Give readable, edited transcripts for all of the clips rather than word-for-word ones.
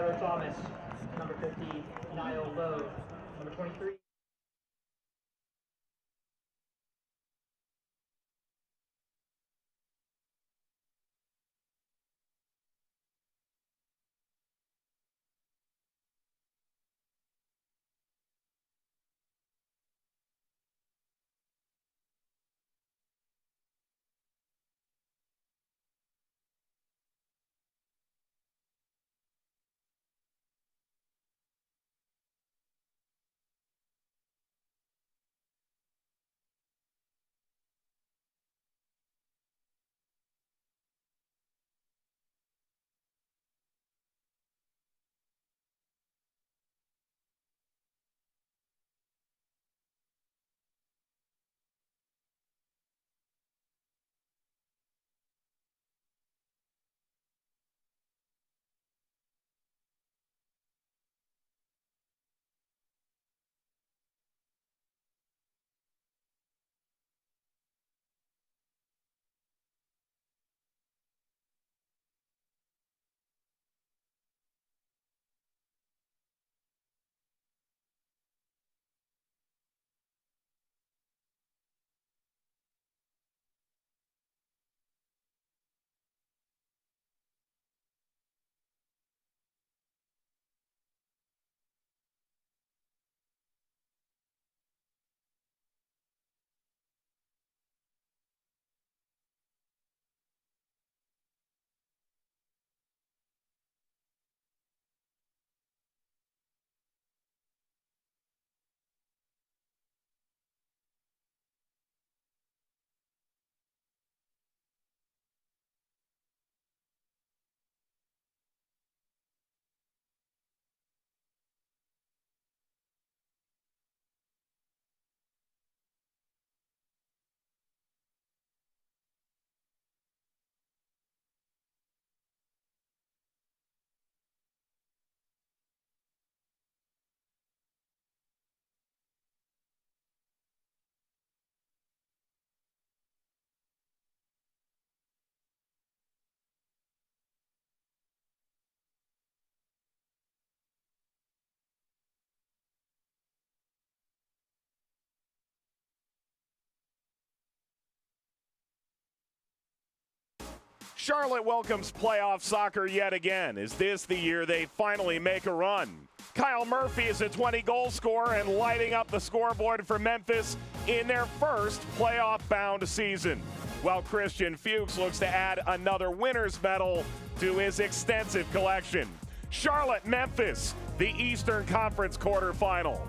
Tyler Thomas, number 50, Niall Lowe, number 23. Charlotte welcomes playoff soccer yet again. Is this the year they finally make a run? Kyle Murphy is a 20-goal scorer and lighting up the scoreboard for Memphis in their first playoff-bound season, while Christian Fuchs looks to add another winner's medal to his extensive collection. Charlotte-Memphis, the Eastern Conference quarterfinal.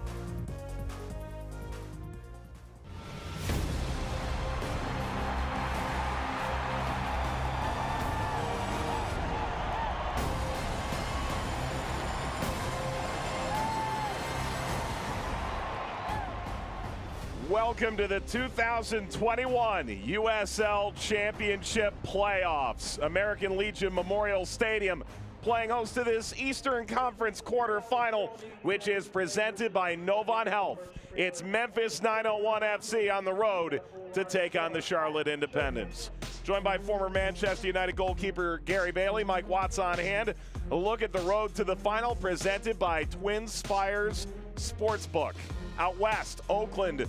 Welcome to the 2021 USL Championship Playoffs. American Legion Memorial Stadium playing host to this Eastern Conference quarterfinal, which is presented by Novant Health. It's Memphis 901 FC on the road to take on the Charlotte Independents. Joined by former Manchester United goalkeeper Gary Bailey, Mike Watts on hand. A look at the road to the final presented by Twin Spires Sportsbook. Out west, Oakland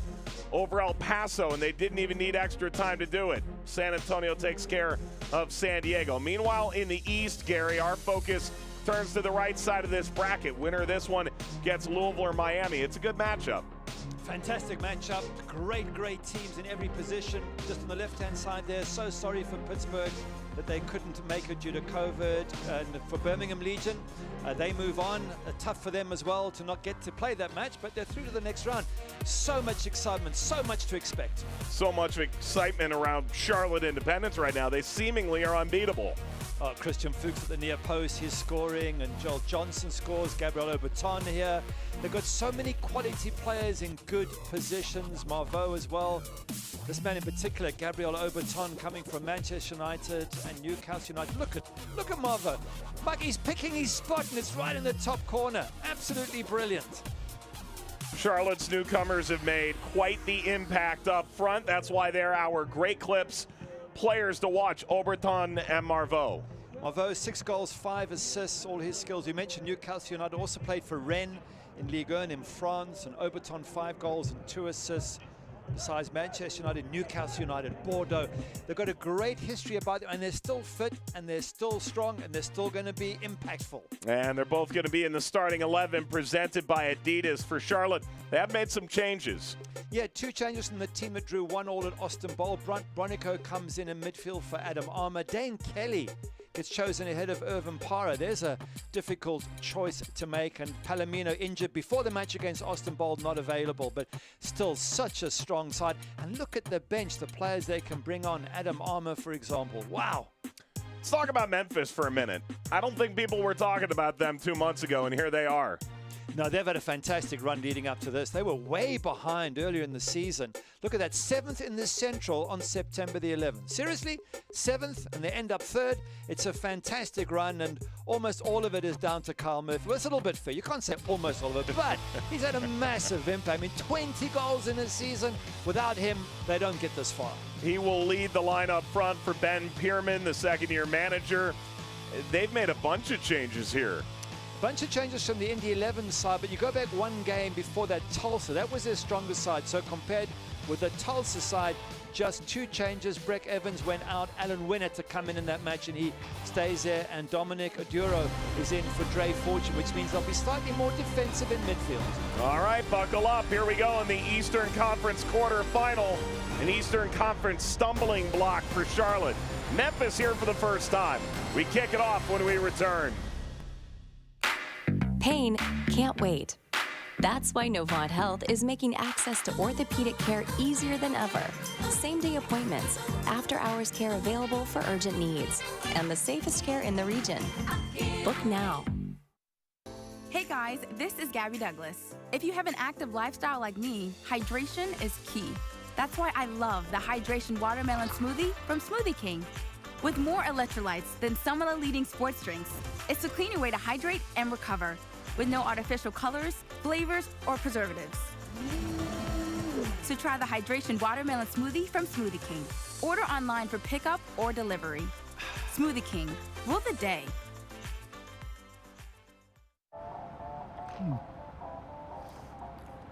over El Paso, and they didn't even need extra time to do it. San Antonio takes care of San Diego. Meanwhile, in the East, Gary, our focus turns to the right side of this bracket. Winner of this one gets Louisville or Miami. It's a good matchup. Fantastic matchup. Great teams in every position. Just on the left-hand side there, so sorry for Pittsburgh that they couldn't make it due to COVID. And for Birmingham Legion, they move on. Tough for them as well to not get to play that match, but they're through to the next round. So much excitement, so much to expect. So much excitement around Charlotte Independents right now. They seemingly are unbeatable. Christian Fuchs at the near post, he's scoring, and Joel Johnson scores, Gabriel Oberton here. They've got so many quality players in good positions, Marveau as well. This man in particular, Gabriel Oberton, coming from Manchester United and Newcastle United. Look at Marveau. Mike, he's picking his spot, and it's right in the top corner. Absolutely brilliant. Charlotte's newcomers have made quite the impact up front. That's why they're our great clips players to watch, Oberton and Marveau. Marveau, 6 goals, 5 assists, all his skills. You mentioned Newcastle United, also played for Rennes in Ligue 1 in France, and Oberton, 5 goals and 2 assists. Besides Manchester United, Newcastle United, Bordeaux. They've got a great history about them, and they're still fit, and they're still strong, and they're still going to be impactful. And they're both going to be in the starting 11 presented by Adidas. For Charlotte, they have made some changes. Yeah, 2 changes from the team that drew 1-1 at Austin Bowl. Bronico comes in midfield for Adam Armour. Dane Kelly gets chosen ahead of Irvin Parra. There's a difficult choice to make, and Palomino injured before the match against Austin Bold, not available, but still such a strong side. And look at the bench, the players they can bring on. Adam Armour, for example. Wow. Let's talk about Memphis for a minute. I don't think people were talking about them 2 months ago, and here they are. No, they've had a fantastic run leading up to this. They were way behind earlier in the season. Look at that, 7th in the Central on September the 11th. Seriously, 7th, and they end up 3rd. It's a fantastic run, and almost all of it is down to Kyle Murphy. Well, it's a little bit fair. You can't say almost all of it, but he's had a massive impact. I mean, 20 goals in a season. Without him, they don't get this far. He will lead the line up front for Ben Pierman, the second-year manager. They've made a bunch of changes here. Bunch of changes from the Indy 11 side, but you go back one game before that, Tulsa. That was their strongest side. So compared with the Tulsa side, just 2 changes. Breck Evans went out. Alan Wynn had to come in that match, and he stays there. And Dominic Oduro is in for Dre Fortune, which means they'll be slightly more defensive in midfield. All right, buckle up. Here we go in the Eastern Conference quarterfinal. An Eastern Conference stumbling block for Charlotte. Memphis here for the first time. We kick it off when we return. Pain can't wait. That's why Novant Health is making access to orthopedic care easier than ever. Same-day appointments, after-hours care available for urgent needs, and the safest care in the region. Book now. Hey guys, this is Gabby Douglas. If you have an active lifestyle like me, hydration is key. That's why I love the Hydration Watermelon Smoothie from Smoothie King. With more electrolytes than some of the leading sports drinks, it's a cleaner way to hydrate and recover, with no artificial colors, flavors, or preservatives. So try the Hydration Watermelon Smoothie from Smoothie King. Order online for pickup or delivery. Smoothie King, rule the day.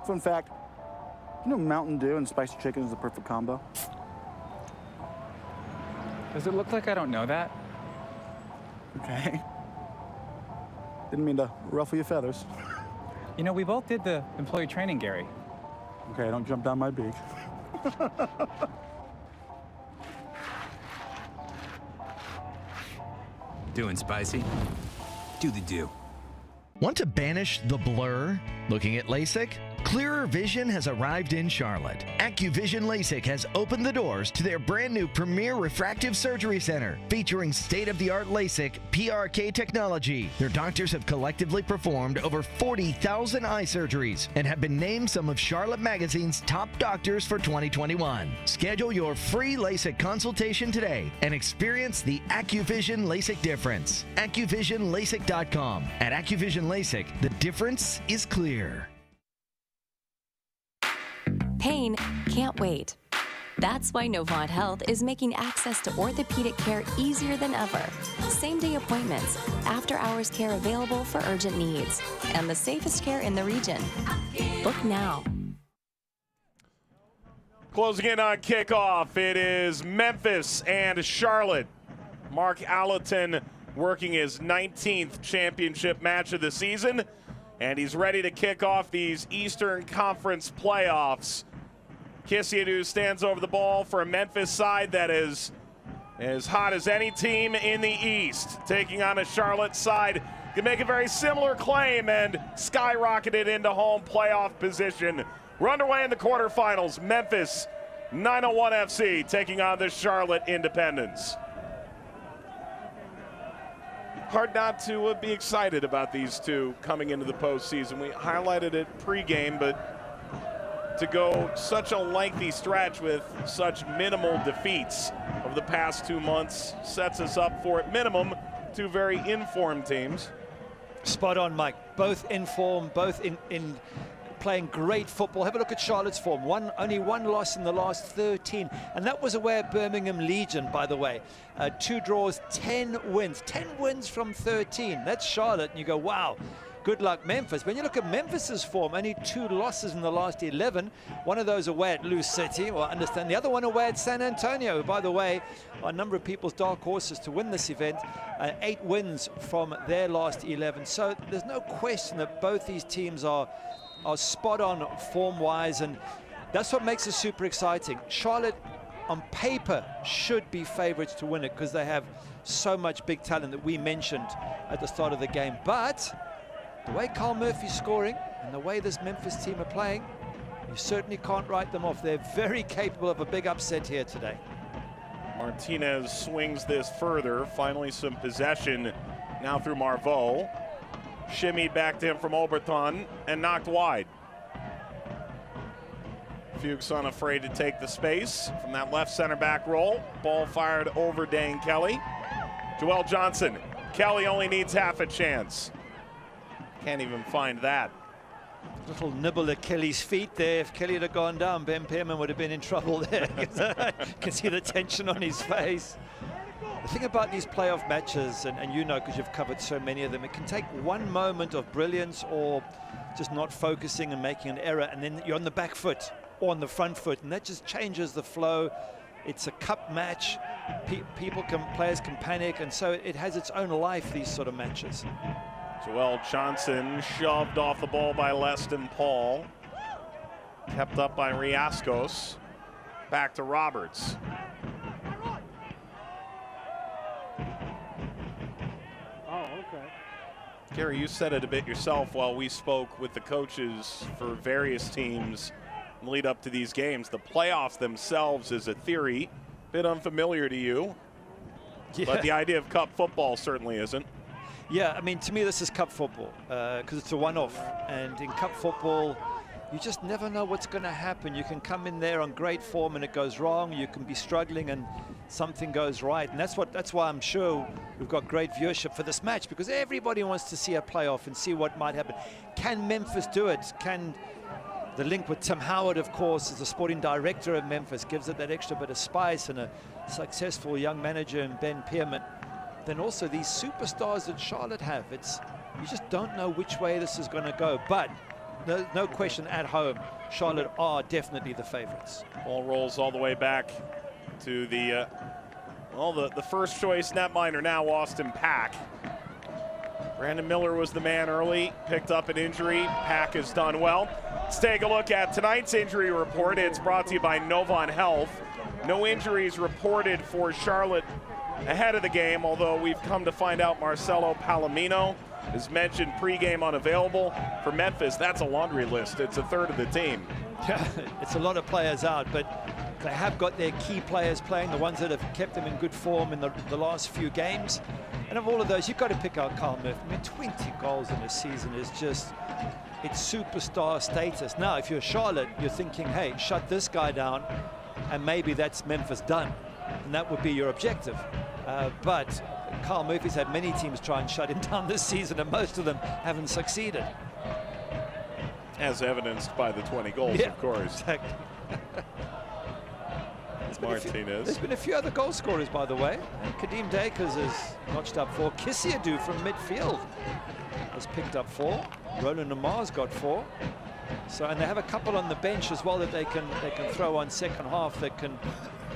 Fun fact, you know Mountain Dew and spicy chicken is the perfect combo? Does it look like I don't know that? Okay. Didn't mean to ruffle your feathers. You know, we both did the employee training, Gary. Okay, don't jump down my beak. Doing spicy? Do the do. Want to banish the blur? Looking at LASIK? Clearer vision has arrived in Charlotte. AccuVision LASIK has opened the doors to their brand new premier refractive surgery center featuring state-of-the-art LASIK PRK technology. Their doctors have collectively performed over 40,000 eye surgeries and have been named some of Charlotte Magazine's top doctors for 2021. Schedule your free LASIK consultation today and experience the AccuVision LASIK difference. AccuVisionLASIK.com. At AccuVision LASIK, the difference is clear. Pain can't wait. That's why Novant Health is making access to orthopedic care easier than ever. Same-day appointments, after-hours care available for urgent needs, and the safest care in the region. Book now. Closing in on kickoff, it is Memphis and Charlotte. Mark Allerton working his 19th championship match of the season, and he's ready to kick off these Eastern Conference playoffs. Kisiadu stands over the ball for a Memphis side that is as hot as any team in the East, taking on a Charlotte side can make a very similar claim and skyrocketed into home playoff position. We're underway in the quarterfinals. Memphis 901 FC taking on the Charlotte Independents. Hard not to be excited about these two coming into the postseason. We highlighted it pregame, but to go such a lengthy stretch with such minimal defeats over the past 2 months sets us up for, at minimum, two very informed teams. Spot on, Mike. Both in form, both in playing great football. Have a look at Charlotte's form. Only one loss in the last 13. And that was away at Birmingham Legion, by the way. 2 draws, 10 wins. 10 wins from 13. That's Charlotte. And you go, wow, good luck, Memphis. When you look at Memphis's form, only 2 losses in the last 11. One of those away at Lou City, well, I understand. The other one away at San Antonio, who, by the way, are a number of people's dark horses to win this event. 8 wins from their last 11. So there's no question that both these teams are spot on form-wise, and that's what makes it super exciting. Charlotte, on paper, should be favorites to win it because they have so much big talent that we mentioned at the start of the game. But the way Carl Murphy's scoring and the way this Memphis team are playing, you certainly can't write them off. They're very capable of a big upset here today. Martinez swings this further. Finally some possession now through Marveau. Shimmied back to him from Oberton and knocked wide. Fuchs unafraid to take the space from that left center back roll. Ball fired over Dane Kelly. Joel Johnson. Kelly only needs half a chance. Can't even find that. Little nibble at Kelly's feet there. If Kelly had gone down, Ben Pearman would have been in trouble there. You can see the tension on his face. The thing about these playoff matches, and you know because you've covered so many of them, it can take one moment of brilliance or just not focusing and making an error, and then you're on the back foot or on the front foot, and that just changes the flow. It's a cup match. Players can panic, and so it has its own life, these sort of matches. Joel Johnson shoved off the ball by Leston Paul. Kept up by Riascos. Back to Roberts. Gary, you said it a bit yourself while we spoke with the coaches for various teams in the lead up to these games. The playoffs themselves is a theory, bit unfamiliar to you, but the idea of cup football certainly isn't. Yeah, I mean, to me, this is cup football because it's a one-off. And in cup football, you just never know what's going to happen. You can come in there on great form and it goes wrong. You can be struggling and something goes right. And that's why I'm sure we've got great viewership for this match, because everybody wants to see a playoff and see what might happen. Can Memphis do it? Can the link with Tim Howard, of course, as the sporting director of Memphis, gives it that extra bit of spice, and a successful young manager in Ben Pearman. Then also these superstars that Charlotte have. You just don't know which way this is going to go. But no question, at home, Charlotte are definitely the favorites. Ball rolls all the way back to the first choice netminder now, Austin Pack. Brandon Miller was the man early, picked up an injury. Pack has done well. Let's take a look at tonight's injury report. It's brought to you by Novant Health. No injuries reported for Charlotte ahead of the game, although we've come to find out Marcelo Palomino is mentioned pregame unavailable. For Memphis, that's a laundry list. It's a third of the team. Yeah, it's a lot of players out, but they have got their key players playing, the ones that have kept them in good form in the last few games. And of all of those, you've got to pick out Carl Murphy. I mean, 20 goals in a season is just, it's superstar status. Now, if you're Charlotte, you're thinking, hey, shut this guy down, and maybe that's Memphis done. And that would be your objective. But Carl Murphy's had many teams try and shut him down this season, and most of them haven't succeeded. As evidenced by the 20 goals, of course. Exactly. Martinez. There's been a few other goal scorers, by the way. And Kadeem Dakers has notched up 4. Kissiadu from midfield has picked up 4. Roland Lamar's got 4. So, and they have a couple on the bench as well that they can throw on second half that can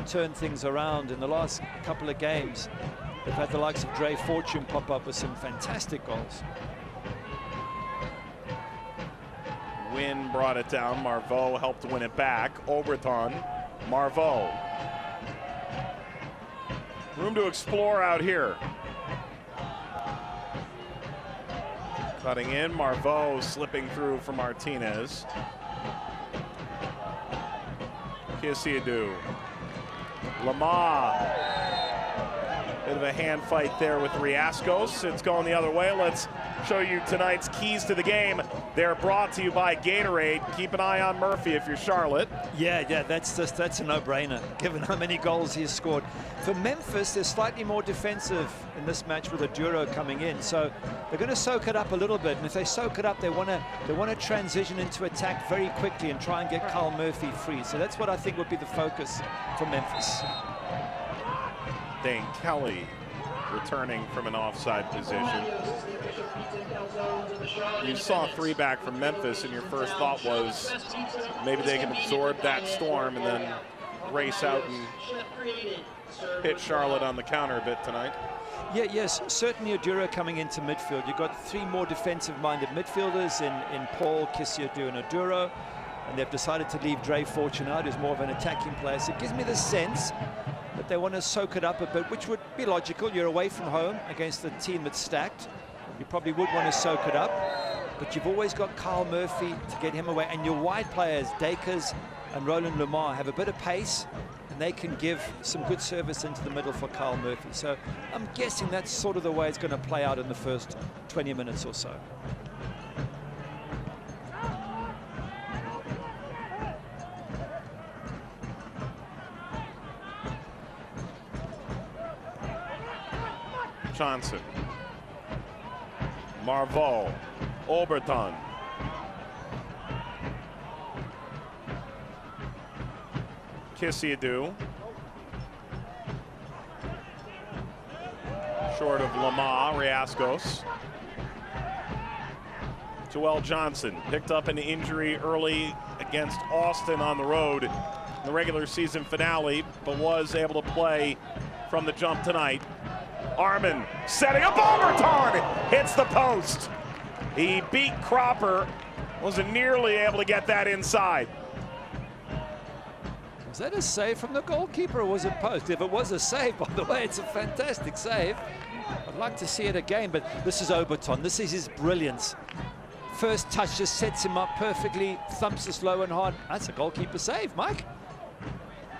turn things around. In the last couple of games, they've had the likes of Dre Fortune pop up with some fantastic goals. Wynn brought it down. Marveau helped win it back. Oberton, Marveau. Room to explore out here. Cutting in, Marveau slipping through for Martinez. Kissiadu. Lamar. Bit of a hand fight there with Riascos. It's going the other way. Let's show you tonight's keys to the game. They're brought to you by Gatorade. Keep an eye on Murphy if you're Charlotte. Yeah, that's a no-brainer, given how many goals he's scored. For Memphis, they're slightly more defensive in this match with Aduro coming in, so they're going to soak it up a little bit. And if they soak it up, they want to transition into attack very quickly and try and get Kyle Murphy free. So that's what I think would be the focus for Memphis. Dane Kelly returning from an offside position. You saw 3 back from Memphis, and your first thought was maybe they can absorb that storm and then race out and hit Charlotte on the counter a bit tonight. Yes, certainly Aduro coming into midfield. You've got 3 more defensive-minded midfielders in Paul, Kisiadu, and Aduro, and they've decided to leave Dre Fortune out, who's more of an attacking player. So it gives me the sense that they want to soak it up a bit, which would be logical. You're away from home against a team that's stacked. You probably would want to soak it up, but you've always got Kyle Murphy to get him away. And your wide players, Dakers and Roland Lamar, have a bit of pace, and they can give some good service into the middle for Kyle Murphy. So I'm guessing that's sort of the way it's going to play out in the first 20 minutes or so. Johnson, Marveau, Oberton, Kisiadu, short of Lamar, Riascos. Joel Johnson picked up an injury early against Austin on the road in the regular season finale, but was able to play from the jump tonight. Armin setting up, Oberton hits the post. He beat Cropper, wasn't nearly able to get that inside. Was that a save from the goalkeeper, or was it post? If it was a save, by the way, it's a fantastic save. I'd like to see it again, but this is Oberton. This is his brilliance. First touch just sets him up perfectly, thumps us low and hard. That's a goalkeeper save, Mike.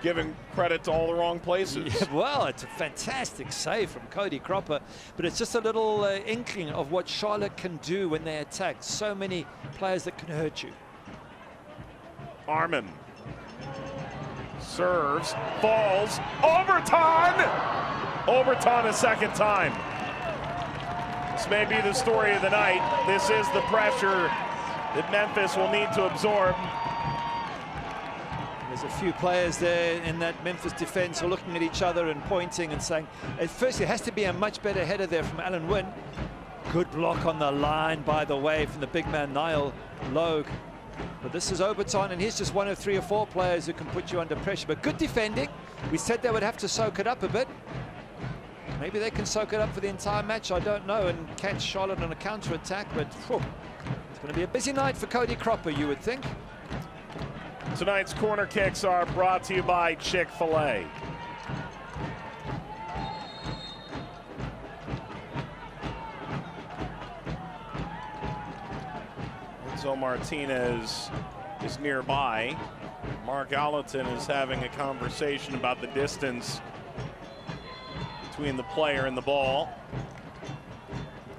Giving credit to all the wrong places. Yeah, well, it's a fantastic save from Cody Cropper, but it's just a little inkling of what Charlotte can do when they attack. So many players that can hurt you. Armin serves, falls, Oberton! Oberton a second time. This may be the story of the night. This is the pressure that Memphis will need to absorb. There's a few players there in that Memphis defense who are looking at each other and pointing and saying, first it has to be a much better header there from Alan Wynn. Good block on the line, by the way, from the big man Niall Logue. But this is Oberton, and he's just one of 3 or 4 players who can put you under pressure. But good defending. We said they would have to soak it up a bit. Maybe they can soak it up for the entire match, I don't know, and catch Charlotte on a counter-attack. But whew, it's going to be a busy night for Cody Cropper, you would think. Tonight's corner kicks are brought to you by Chick-fil-A. Enzo Martinez is nearby. Mark Allerton is having a conversation about the distance between the player and the ball.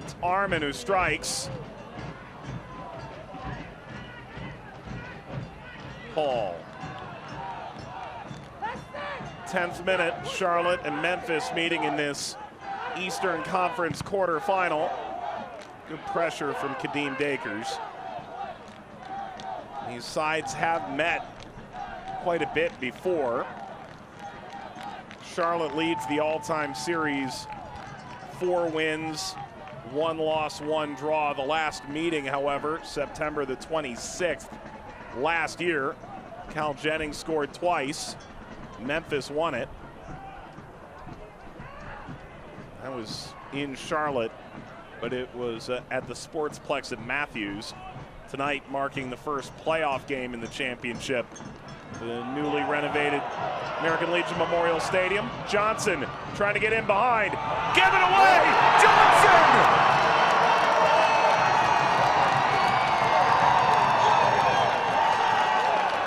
It's Armin who strikes. Paul. 10th minute, Charlotte and Memphis meeting in this Eastern Conference quarterfinal. Good pressure from Kadeem Dakers. These sides have met quite a bit before. Charlotte leads the all-time series, 4 wins, 1 loss, 1 draw. The last meeting, however, September the 26th last year. Cal Jennings scored twice. Memphis won it. That was in Charlotte, but it was at the Sportsplex at Matthews. Tonight marking the first playoff game in the championship. The newly renovated American Legion Memorial Stadium. Johnson trying to get in behind. Give it away! Johnson!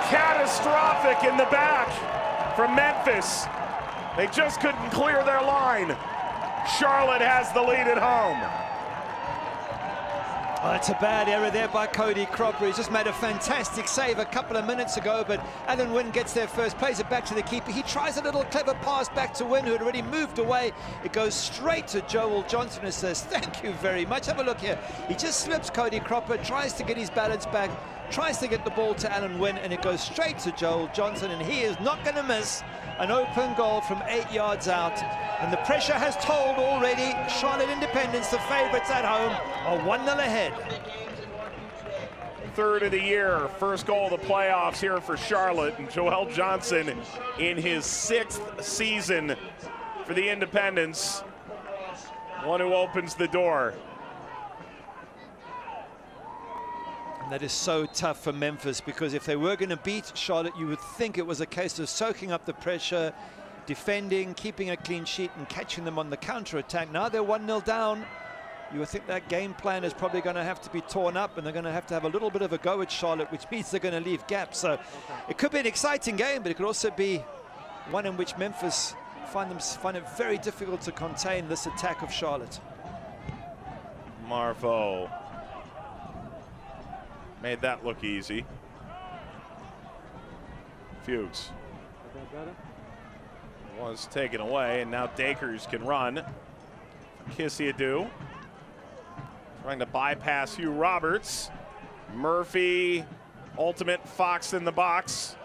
Catastrophic in the back from Memphis. They just couldn't clear their line. Charlotte has the lead at home. Oh, that's a bad error there by Cody Cropper. He's just made a fantastic save a couple of minutes ago, but Alan Wynn gets there first, plays it back to the keeper. He tries a little clever pass back to Wynn, who had already moved away. It goes straight to Joel Johnson, who says, thank you very much. Have a look here. He just slips Cody Cropper, tries to get his balance back, tries to get the ball to Alan Wynn, and it goes straight to Joel Johnson, and he is not going to miss an open goal from 8 yards out. And the pressure has told already. Charlotte Independence, the favorites at home, are 1-0 ahead. Third of the year, first goal of the playoffs here for Charlotte, and Joel Johnson in his 6th season for the Independents, one who opens the door. And that is so tough for Memphis, because if they were going to beat Charlotte, you would think it was a case of soaking up the pressure, defending, keeping a clean sheet, and catching them on the counter-attack. Now they're 1-0 down. You would think that game plan is probably going to have to be torn up, and they're going to have a little bit of a go at Charlotte, which means they're going to leave gaps. So it could be an exciting game, but it could also be one in which Memphis find it very difficult to contain this attack of Charlotte. Marvo made that look easy. Fuchs was taken away, and now Dakers can run. Kissiadu trying to bypass Hugh Roberts. Murphy, ultimate fox in the box.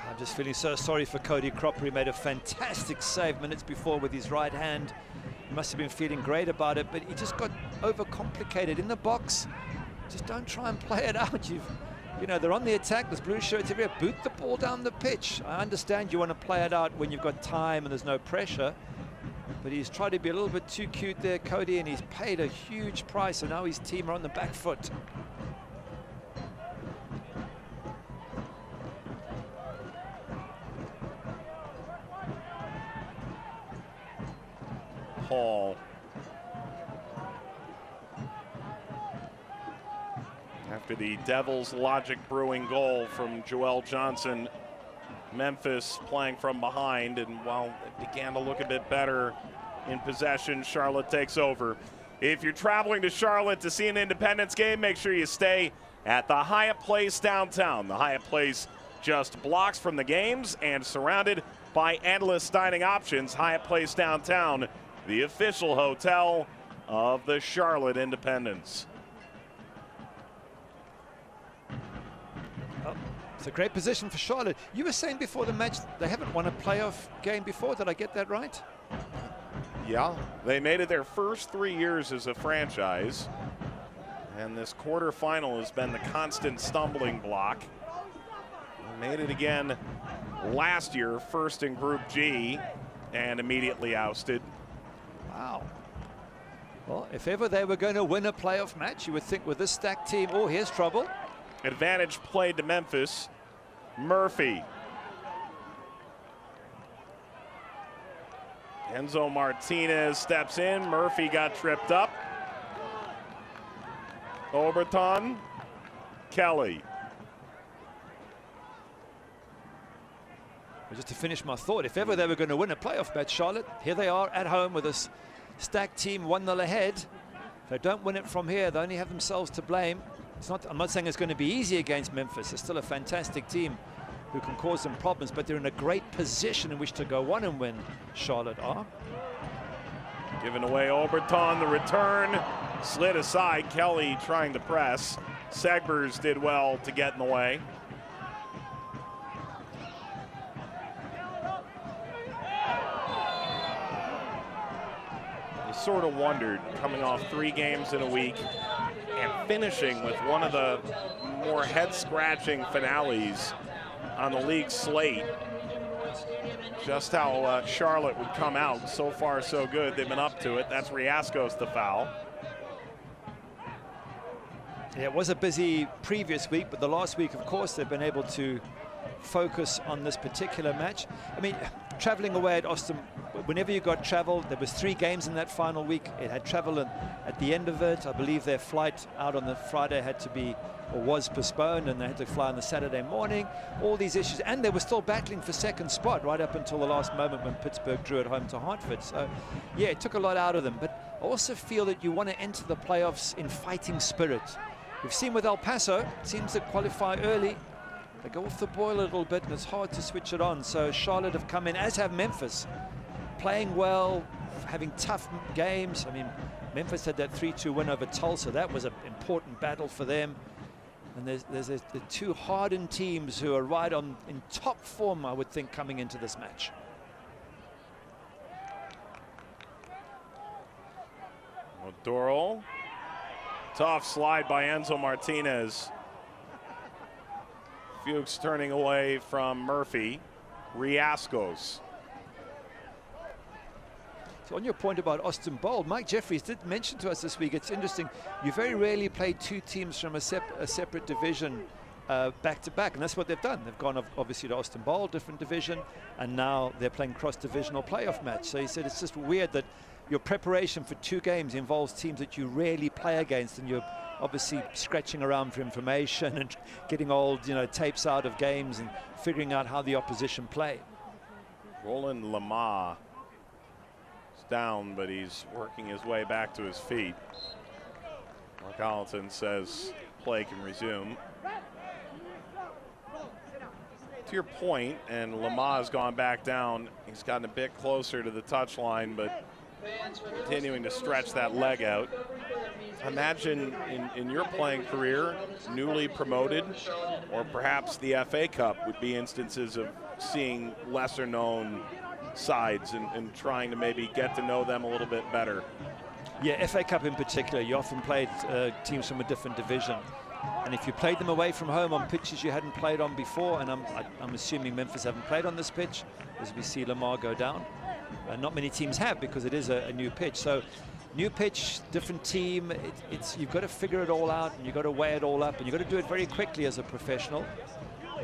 I'm just feeling so sorry for Cody Cropper. He made a fantastic save minutes before with his right hand. He must have been feeling great about it, but he just got overcomplicated in the box. Just don't try and play it out. You know, they're on the attack. There's blue shirts everywhere. Boot the ball down the pitch. I understand you want to play it out when you've got time and there's no pressure, but he's tried to be a little bit too cute there, Cody, and he's paid a huge price, and now his team are on the back foot. Hall. After the Devils Logic Brewing goal from Joel Johnson, Memphis playing from behind, and while it began to look a bit better in possession, Charlotte takes over. If you're traveling to Charlotte to see an Independence game, make sure you stay at the Hyatt Place downtown. The Hyatt Place just blocks from the games and surrounded by endless dining options. Hyatt Place downtown, the official hotel of the Charlotte Independence. Oh, it's a great position for Charlotte. You were saying before the match they haven't won a playoff game before. Did I get that right? Yeah, they made it their first 3 years as a franchise, and this quarterfinal has been the constant stumbling block. They made it again last year, first in Group G, and immediately ousted. Wow. Well, if ever they were going to win a playoff match, you would think with this stacked team, oh, here's trouble. Advantage played to Memphis. Murphy. Enzo Martinez steps in. Murphy got tripped up. Overton. Kelly. Just to finish my thought, if ever they were going to win a playoff match, Charlotte, here they are at home with this stacked team 1-0 ahead. If they don't win it from here, they only have themselves to blame. I'm not saying it's going to be easy against Memphis. It's still a fantastic team who can cause them problems, but they're in a great position in which to go on and win. Charlotte are. Giving away Oberton, the return slid aside. Kelly trying to press. Segbers did well to get in the way. You sort of wondered, coming off 3 games in a week and finishing with one of the more head-scratching finales on the league slate, just how Charlotte would come out. So far, so good. They've been up to it. That's Riascos the foul. Yeah, it was a busy previous week, but the last week, of course, they've been able to focus on this particular match. I mean, traveling away at Austin, whenever you got travel, there was 3 games in that final week. It had travel at the end of it. I believe their flight out on the Friday had to be, or was postponed, and they had to fly on the Saturday morning. All these issues, and they were still battling for second spot right up until the last moment when Pittsburgh drew at home to Hartford. So yeah, it took a lot out of them, but I also feel that you want to enter the playoffs in fighting spirit. We've seen with El Paso, teams that qualify early, they go off the boil a little bit and it's hard to switch it on. So Charlotte have come in, as have Memphis, playing well, having tough games. I mean, Memphis had that 3-2 win over Tulsa. That was an important battle for them. And there's the 2 hardened teams who are right in top form, I would think, coming into this match. Doral. Tough slide by Enzo Martinez. Fuchs turning away from Murphy. Riascos. So on your point about Austin Bold, Mike Jeffries did mention to us this week, it's interesting, you very rarely play 2 teams from a separate division back to back, and that's what they've done. They've gone obviously to Austin Bold, different division, and now they're playing cross-divisional playoff match. So he said it's just weird that your preparation for 2 games involves teams that you rarely play against, and you're obviously scratching around for information and getting old, tapes out of games and figuring out how the opposition play. Roland Lamar is down, but he's working his way back to his feet. Mark Allerton says play can resume. To your point, and Lamar has gone back down. He's gotten a bit closer to the touchline, but continuing to stretch that leg out. Imagine in your playing career, newly promoted, or perhaps the FA Cup would be instances of seeing lesser known sides and trying to maybe get to know them a little bit better. Yeah, FA Cup in particular, you often played teams from a different division. And if you played them away from home on pitches you hadn't played on before, and I'm assuming Memphis haven't played on this pitch, as we see Lamar go down. Not many teams have, because it is a new pitch. So new pitch, different team, you've got to figure it all out, and you've got to weigh it all up, and you've got to do it very quickly as a professional.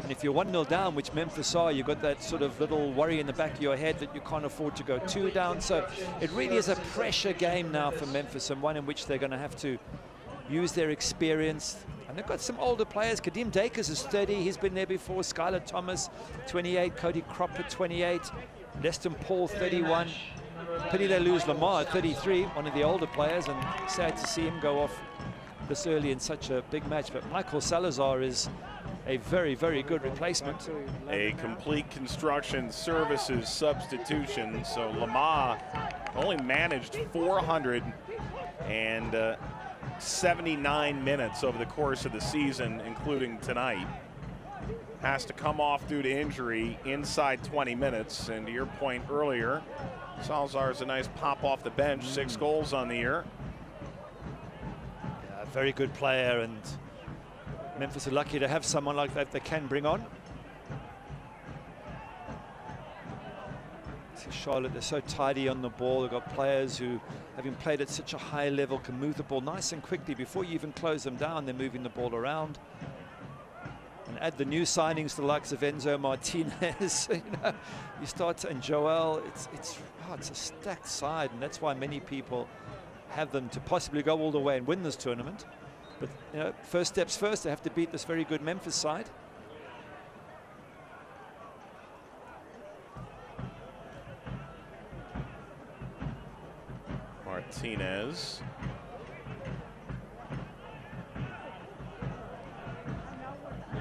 And if you're 1-0 down, which Memphis are, you've got that sort of little worry in the back of your head that you can't afford to go 2 down. So it really is a pressure game now for Memphis, and one in which they're going to have to use their experience. And they've got some older players. Kadeem Dakers is 30. He's been there before. Skylar Thomas, 28. Cody Cropper, 28. Leston Paul, 31. Pity they lose Lamar at 33, one of the older players, and sad to see him go off this early in such a big match. But Michael Salazar is a very, very good replacement. A complete construction services substitution. So Lamar only managed 479 minutes over the course of the season, including tonight. Has to come off due to injury inside 20 minutes. And to your point earlier, Salazar is a nice pop off the bench, 6 goals on the year. Yeah, very good player, and Memphis are lucky to have someone like that they can bring on. See Charlotte, they're so tidy on the ball. They've got players who, having played at such a high level, can move the ball nice and quickly. Before you even close them down, they're moving the ball around. And add the new signings, the likes of Enzo Martinez, you start to, and Joel, it's a stacked side, and that's why many people have them to possibly go all the way and win this tournament. But first steps first, they have to beat this very good Memphis side. Martinez.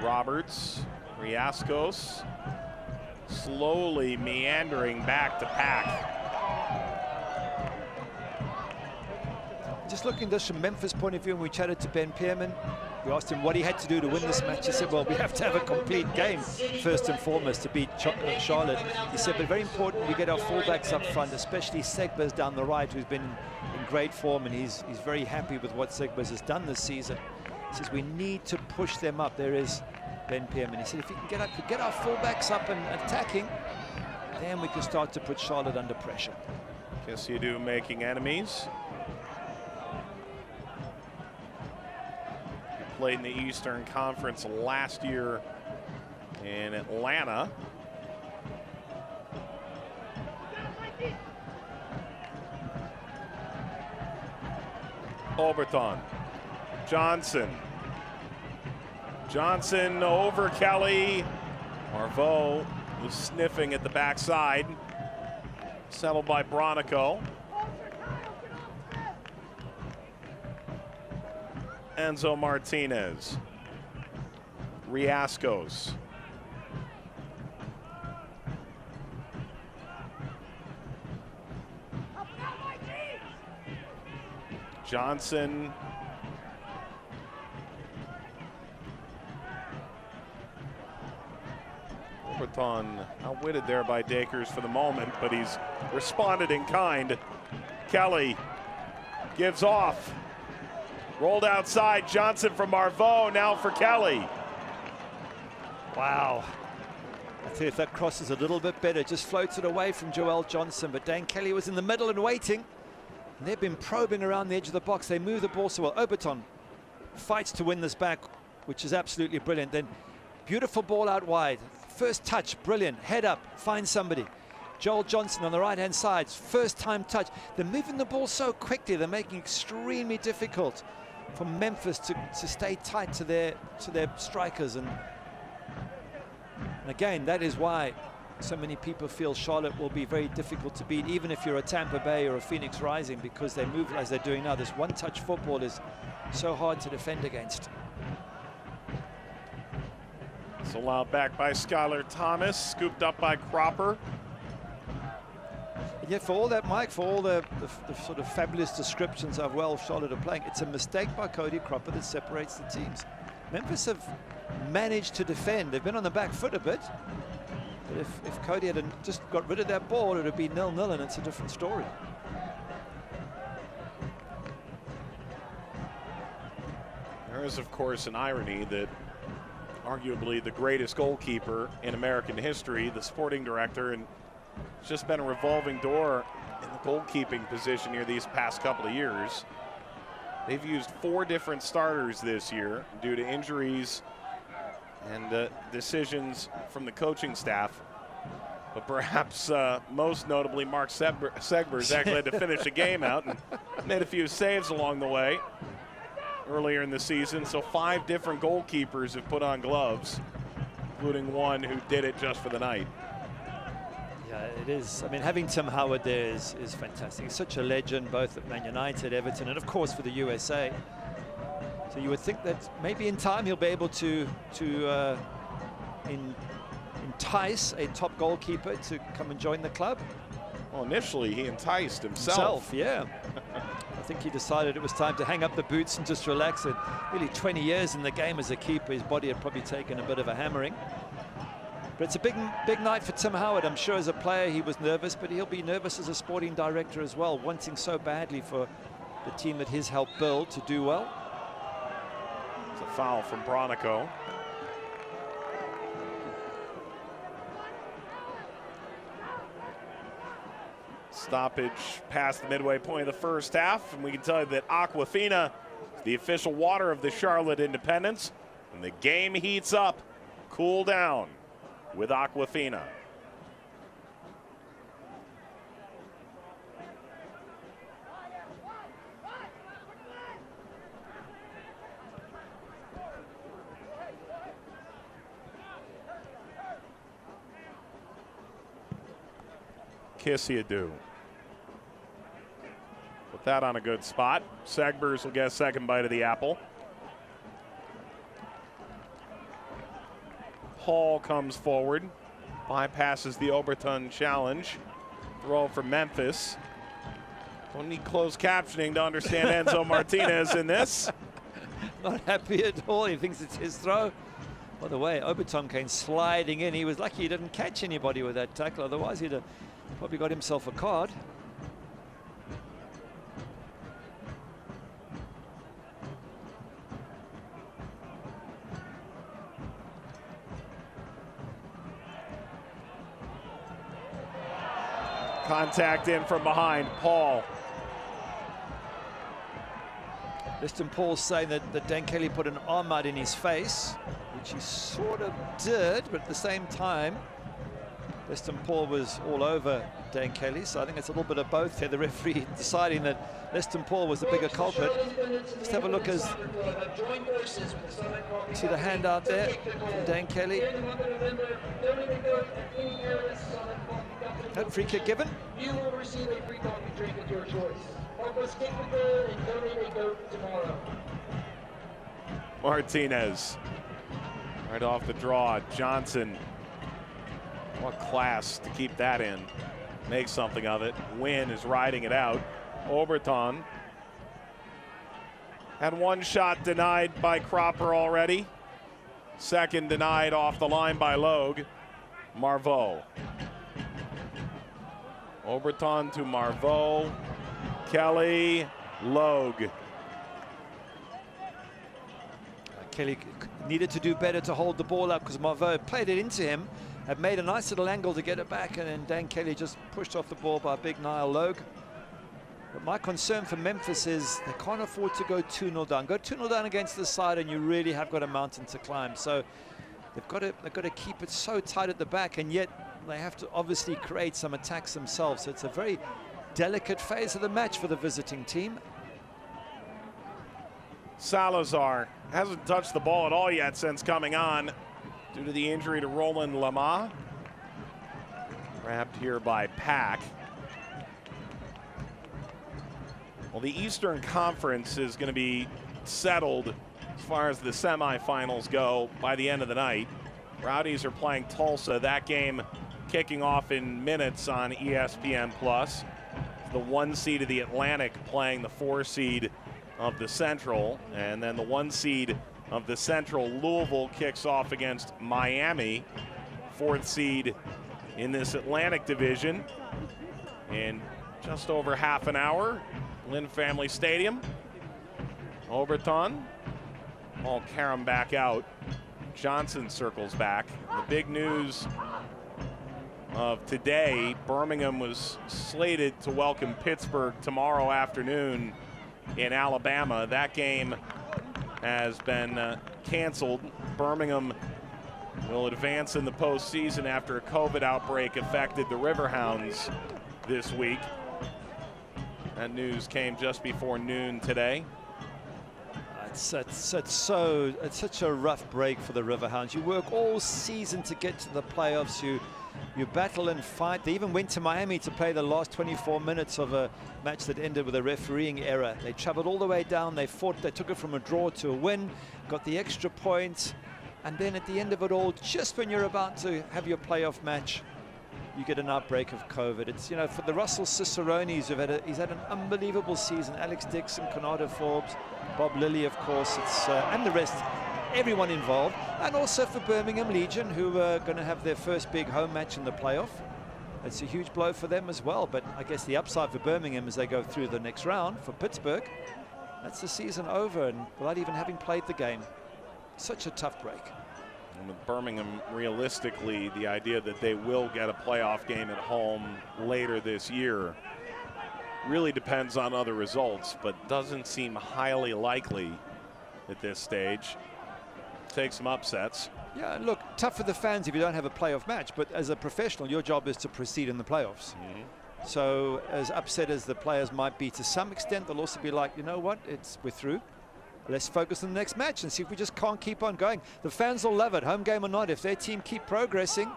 Roberts, Riascos, slowly meandering back to pack. Just looking at this from Memphis' point of view, when we chatted to Ben Pearman, we asked him what he had to do to win this match. He said, well, we have to have a complete game, first and foremost, to beat Charlotte. He said, but very important we get our fullbacks up front, especially Segbers down the right, who's been in great form, and he's very happy with what Segbers has done this season. He says, we need to push them up. There is Ben Pearman. He said, if you can get our fullbacks up and attacking, then we can start to put Charlotte under pressure. Guess you do, making enemies. Played in the Eastern Conference last year in Atlanta. Oberton. Johnson. Johnson over Kelly. Marveau was sniffing at the backside. Settled by Bronico. Enzo Martinez. Riascos. Johnson. Oberton outwitted there by Dakers for the moment, but he's responded in kind. Kelly gives off. Rolled outside, Johnson from Marveau, now for Kelly. Wow. I tell you, if that cross is a little bit better, just floats it away from Joel Johnson, but Dan Kelly was in the middle and waiting. And they've been probing around the edge of the box. They move the ball so well. Oberton fights to win this back, which is absolutely brilliant. Then beautiful ball out wide. First touch, brilliant. Head up, find somebody. Joel Johnson on the right-hand side, first time touch. They're moving the ball so quickly. They're making it extremely difficult for Memphis to stay tight to their strikers. And again, that is why so many people feel Charlotte will be very difficult to beat, even if you're a Tampa Bay or a Phoenix Rising, because they move as they're doing now. This one-touch football is so hard to defend against. It's allowed back by Skylar Thomas, scooped up by Cropper. And yet for all that, Mike, for all the sort of fabulous descriptions of well Charlotte are playing, it's a mistake by Cody Cropper that separates the teams. Memphis have managed to defend. They've been on the back foot a bit. But if Cody had just got rid of that ball, it would have been 0-0, and it's a different story. There is, of course, an irony that arguably the greatest goalkeeper in American history, the sporting director, and it's just been a revolving door in the goalkeeping position here these past couple of years. They've used 4 different starters this year due to injuries and decisions from the coaching staff. But perhaps most notably, Mark Segbers actually had to finish the game out and made a few saves along the way earlier in the season. So 5 different goalkeepers have put on gloves, including one who did it just for the night. Yeah, it is. I mean, having Tim Howard there is fantastic. He's such a legend, both at Man United, Everton, and of course for the USA. So you would think that maybe in time he'll be able to entice a top goalkeeper to come and join the club. Well, initially he enticed himself. Yeah. I think he decided it was time to hang up the boots and just relax. And really 20 years in the game as a keeper, his body had probably taken a bit of a hammering. But it's a big night for Tim Howard. I'm sure as a player he was nervous, but he'll be nervous as a sporting director as well, wanting so badly for the team that he's helped build to do well. It's a foul from Bronico. Stoppage past the midway point of the first half, and we can tell you that Aquafina is the official water of the Charlotte Independence, and the game heats up. Cool down with Aquafina. Kissiadou. Put that on a good spot. Segbers will get a second bite of the apple. Hall comes forward, bypasses the Oberton challenge. Throw for Memphis. Don't need closed captioning to understand Enzo Martinez in this. Not happy at all. He thinks it's his throw. By the way, Oberton came sliding in. He was lucky he didn't catch anybody with that tackle. Otherwise, he'd have probably got himself a card. Contact in from behind. Paul. Liston Paul saying that Dan Kelly put an arm out in his face, which he sort of did, but at the same time, Leston Paul was all over Dan Kelly, so I think it's a little bit of both here. The referee deciding that Leston Paul was the bigger culprit. Just have a look as see the hand out there from Dan Kelly. That free kick given. You will receive a free coffee drink of your choice. Help us kick the goal and donate a goat tomorrow. Martinez. Right off the draw, Johnson. What class to keep that in. Make something of it. Wynn is riding it out. Oberton had one shot denied by Cropper already. Second denied off the line by Logue. Marveau. Oberton to Marveau. Kelly, Logue. Kelly needed to do better to hold the ball up because Marveau played it into him, had made a nice little angle to get it back, and then Dan Kelly just pushed off the ball by big Niall Logue. But my concern for Memphis is they can't afford to go 2-0 down. Go 2-0 down against the side and you really have got a mountain to climb. So they've got to keep it so tight at the back, and yet they have to obviously create some attacks themselves. So it's a very delicate phase of the match for the visiting team. Salazar hasn't touched the ball at all yet since coming on due to the injury to Roland Lama. Grabbed here by Pack. Well, the Eastern Conference is going to be settled as far as the semifinals go by the end of the night. Rowdies are playing Tulsa. That game kicking off in minutes on ESPN+. The 1 seed of the Atlantic playing the 4 seed of the Central, and then the 1 seed of the Central, Louisville, kicks off against Miami, 4th seed in this Atlantic division, in just over half an hour. Lynn Family Stadium. Oberton, Paul Karam back out. Johnson circles back. The big news of today, Birmingham was slated to welcome Pittsburgh tomorrow afternoon in Alabama. That game has been canceled. Birmingham will advance in the postseason after a COVID outbreak affected the Riverhounds this week. That news came just before noon today. It's such a rough break for the Riverhounds. You work all season to get to the playoffs. You battle and fight. They even went to Miami to play the last 24 minutes of a match that ended with a refereeing error. They traveled all the way down. They fought. They took it from a draw to a win, got the extra point, and then at the end of it all, just when you're about to have your playoff match, you get an outbreak of COVID. It's, you know, for the Russell Cicerones, he's had an unbelievable season. Alex Dixon, Conrado Forbes, Bob Lilly, of course, and the rest, everyone involved. And also for Birmingham Legion, who are going to have their first big home match in the playoff. It's a huge blow for them as well. But I guess the upside for Birmingham as they go through the next round. For Pittsburgh, that's the season over, and without even having played the game. Such a tough break. And with Birmingham, realistically, the idea that they will get a playoff game at home later this year really depends on other results, but doesn't seem highly likely at this stage. Take some upsets. Yeah, look, tough for the fans if you don't have a playoff match, but as a professional, your job is to proceed in the playoffs. So as upset as the players might be to some extent, they'll also be like, you know what, we're through. Let's focus on the next match and see if we just can't keep on going. The fans will love it, home game or not. If their team keep progressing.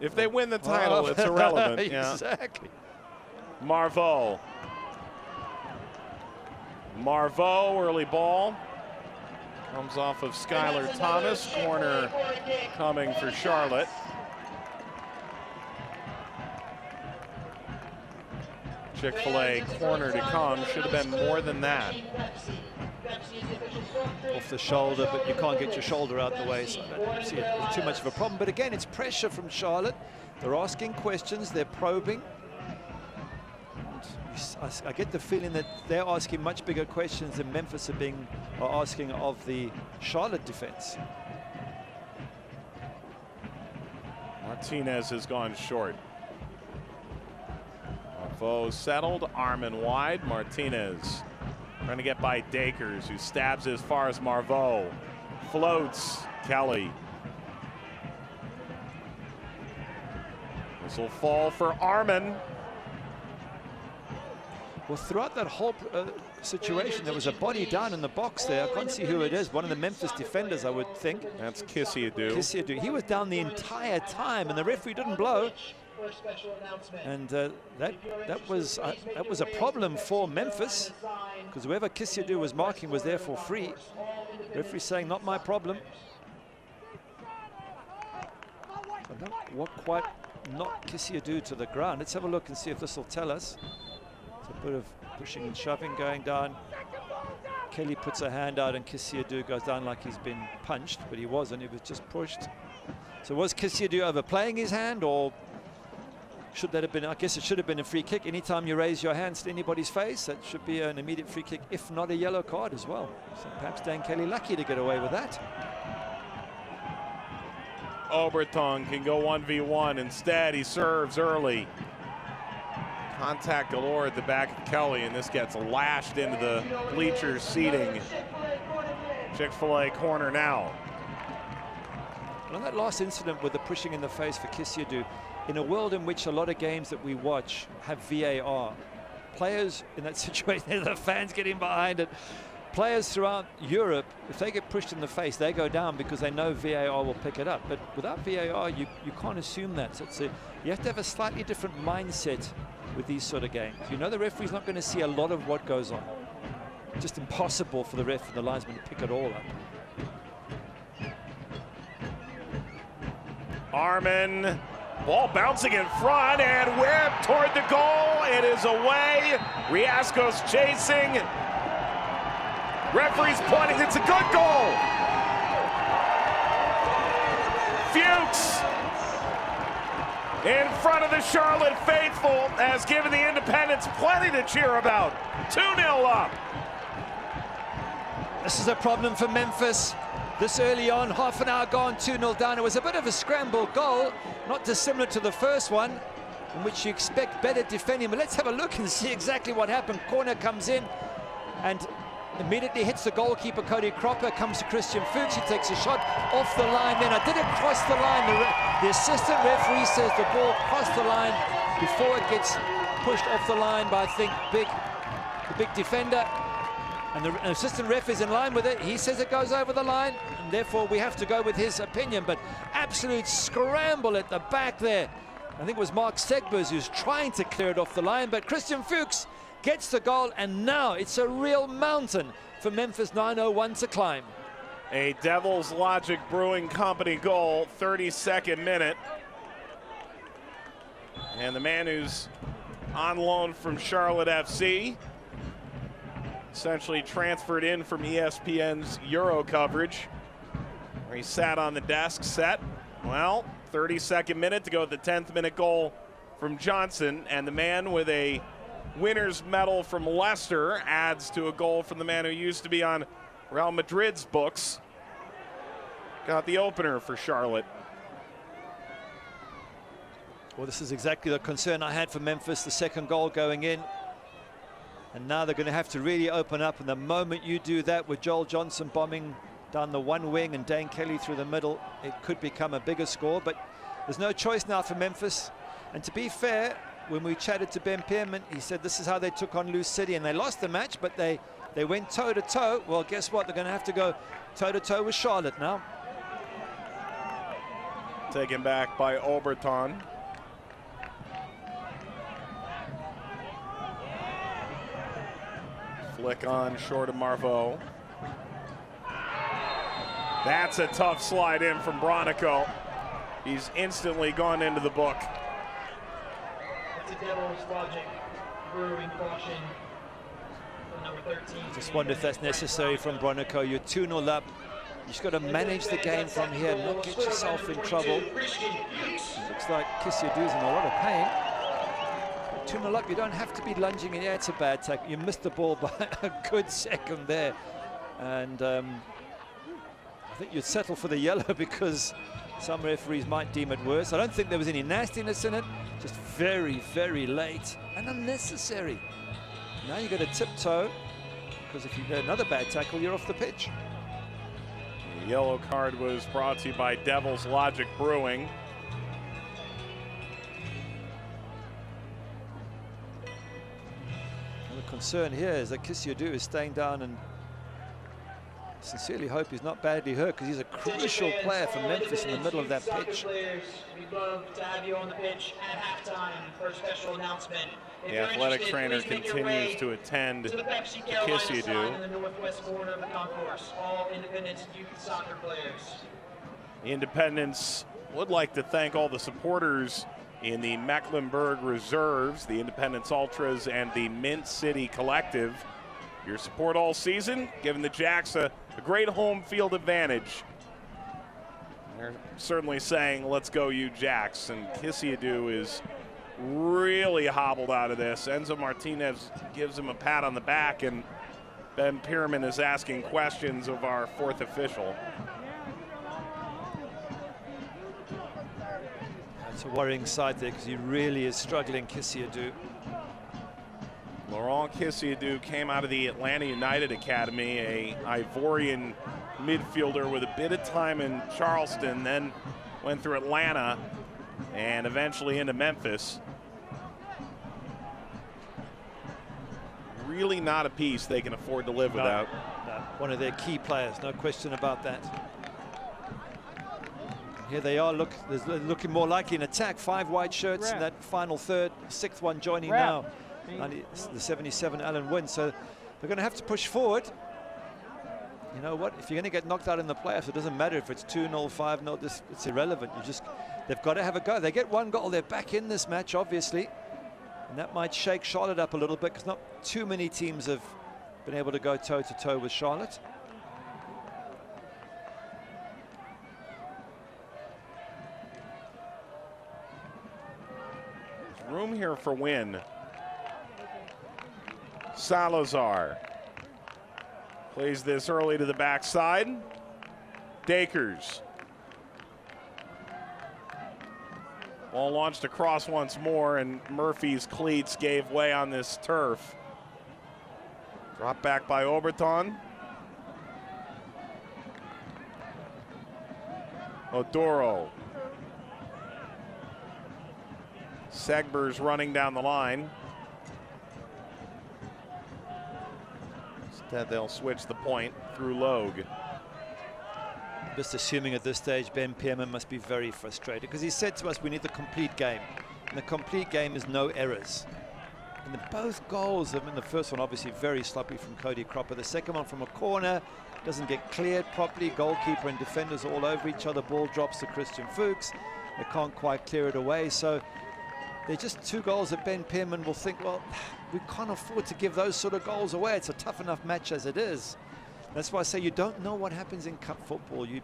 If they win the title, it's irrelevant. Exactly. Yeah. Marveau, early ball. Comes off of Skylar Thomas. Corner coming for Charlotte. Chick-fil-A corner to come. Should have been more than that. Off the shoulder, but you can't get your shoulder out the way, so I don't see it as too much of a problem. But again, it's pressure from Charlotte. They're asking questions, they're probing. I get the feeling that they're asking much bigger questions than Memphis are asking of the Charlotte defense. Martinez has gone short. Marveau settled, arm and wide. Martinez trying to get by Dakers, who stabs as far as Marveau. Floats Kelly. The This will fall for Armin. Well, throughout that whole situation, there was a body down in the box there. I can't see who it is. One of the Memphis defenders, I would think. That's Kissiadou. Kissiadou. He was down the entire time, and the referee didn't blow. And that was a problem for Memphis, because whoever Kissiadou was marking was therefore free. Referee saying, not my problem. What quite knocked Kissiadou to the ground. Let's have a look and see if this will tell us. It's a bit of pushing and shoving going down. Kelly puts a hand out and Kissiadou goes down like he's been punched, but he wasn't, he was just pushed. So was Kissiadou overplaying his hand, or should that have been, I guess it should have been a free kick. Anytime you raise your hands to anybody's face, that should be an immediate free kick, if not a yellow card as well. So perhaps Dan Kelly lucky to get away with that. Oberton can go 1v1. Instead, he serves early. Contact galore at the back of Kelly, and this gets lashed into the bleachers seating. Chick-fil-A corner now. And on that last incident with the pushing in the face for Kissiadou, in a world in which a lot of games that we watch have VAR, players in that situation, the fans getting behind it, players throughout Europe, if they get pushed in the face, they go down because they know VAR will pick it up. But without VAR, you can't assume that. So you have to have a slightly different mindset with these sort of games. You know the referee's not going to see a lot of what goes on. Just impossible for the ref and the linesman to pick it all up. Armin, ball bouncing in front and whipped toward the goal. It is away. Riasco's chasing. Referee's pointing, it's a good goal. Fuchs in front of the Charlotte faithful has given the Independents plenty to cheer about. 2-0 up. This is a problem for Memphis. This early on, half an hour gone, 2-0 down. It was a bit of a scrambled goal, not dissimilar to the first one, in which you expect better defending. But let's have a look and see exactly what happened. Corner comes in and immediately hits the goalkeeper, Cody Cropper, comes to Christian Fuchs. He takes a shot off the line. Then I didn't cross the line. The assistant referee says the ball crossed the line before it gets pushed off the line by, I think, the big defender. And the assistant ref is in line with it. He says it goes over the line, and therefore we have to go with his opinion. But absolute scramble at the back there. I think it was Mark Segbers who's trying to clear it off the line, but Christian Fuchs gets the goal, and now it's a real mountain for Memphis 901 to climb. A Devil's Logic Brewing Company goal, 32nd minute. And the man who's on loan from Charlotte FC, essentially transferred in from ESPN's Euro coverage, where he sat on the desk set. Well, 32nd minute to go with the 10th minute goal from Johnson, and the man with a winner's medal from Leicester adds to a goal from the man who used to be on Real Madrid's books. Got the opener for Charlotte. Well, this is exactly the concern I had for Memphis, the second goal going in. And now they're going to have to really open up, and the moment you do that with Joel Johnson bombing down the one wing and Dan Kelly through the middle, it could become a bigger score. But there's no choice now for Memphis. And to be fair, when we chatted to Ben Pearman, he said this is how they took on Loose City, and they lost the match, but they went toe-to-toe. Well, guess what? They're going to have to go toe-to-toe with Charlotte now. Taken back by Oberton. Flick on short of Marveau. That's a tough slide in from Bronico. He's instantly gone into the book. It's a Devil's Logic Brewing caution for number 13. Just wonder if that's necessary from Bronico. You're 2-0 up. You just got to manage the game from here, not get yourself in trouble. Looks like Kissiadou's in a lot of pain. 2-0 up, you don't have to be lunging in. Yeah, it's a bad tackle. You missed the ball by a good second there. And I think you'd settle for the yellow because some referees might deem it worse. I don't think there was any nastiness in it. Just very, very late and unnecessary. Now you've got to tiptoe, because if you get another bad tackle, you're off the pitch. The yellow card was brought to you by Devil's Logic Brewing. The concern here is that Kisiadu is staying down, and sincerely hope he's not badly hurt, because he's a crucial player for Memphis in the middle of that pitch. We'd love to have you on the pitch at halftime for a special announcement. The athletic trainer continues to attend to Kisiadu. In the northwest corner of the concourse, all Independence youth soccer players. The Independents would like to thank all the supporters in the Mecklenburg Reserves, the Independence Ultras, and the Mint City Collective. Your support all season, giving the Jacks a great home field advantage. They're certainly saying, let's go you Jacks, and Kisiadu is really hobbled out of this. Enzo Martinez gives him a pat on the back, and Ben Pierman is asking questions of our fourth official. That's a worrying side there, because he really is struggling, Kisiadu. Laurent Kisiadu came out of the Atlanta United Academy, a Ivorian midfielder with a bit of time in Charleston, then went through Atlanta and eventually into Memphis. Really not a piece they can afford to live without. No, one of their key players, no question about that. Here they are, they're looking more likely in attack. 5 white shirts in that final third, 6th one joining now. The 77 Alan Wynn, so they're going to have to push forward. You know what, if you're going to get knocked out in the playoffs, it doesn't matter if it's 2-0, 5-0, it's irrelevant. They've got to have a go. They get 1 goal, they're back in this match, obviously. And that might shake Charlotte up a little bit, because not too many teams have been able to go toe-to-toe with Charlotte. There's room here for Wynn. Salazar plays this early to the backside. Dakers. Ball launched across once more, and Murphy's cleats gave way on this turf. Dropped back by Oberton. Odoro. Segber's running down the line. Instead, they'll switch the point through Logue. Just assuming at this stage Ben Pierman must be very frustrated, because he said to us we need the complete game, and the complete game is no errors. And both goals, the first one obviously very sloppy from Cody Cropper, the second one from a corner, doesn't get cleared properly, goalkeeper and defenders all over each other, ball drops to Christian Fuchs, they can't quite clear it away. So they're just 2 goals that Ben Pierman will think, well, we can't afford to give those sort of goals away. It's a tough enough match as it is. That's why I say you don't know what happens in cup football. You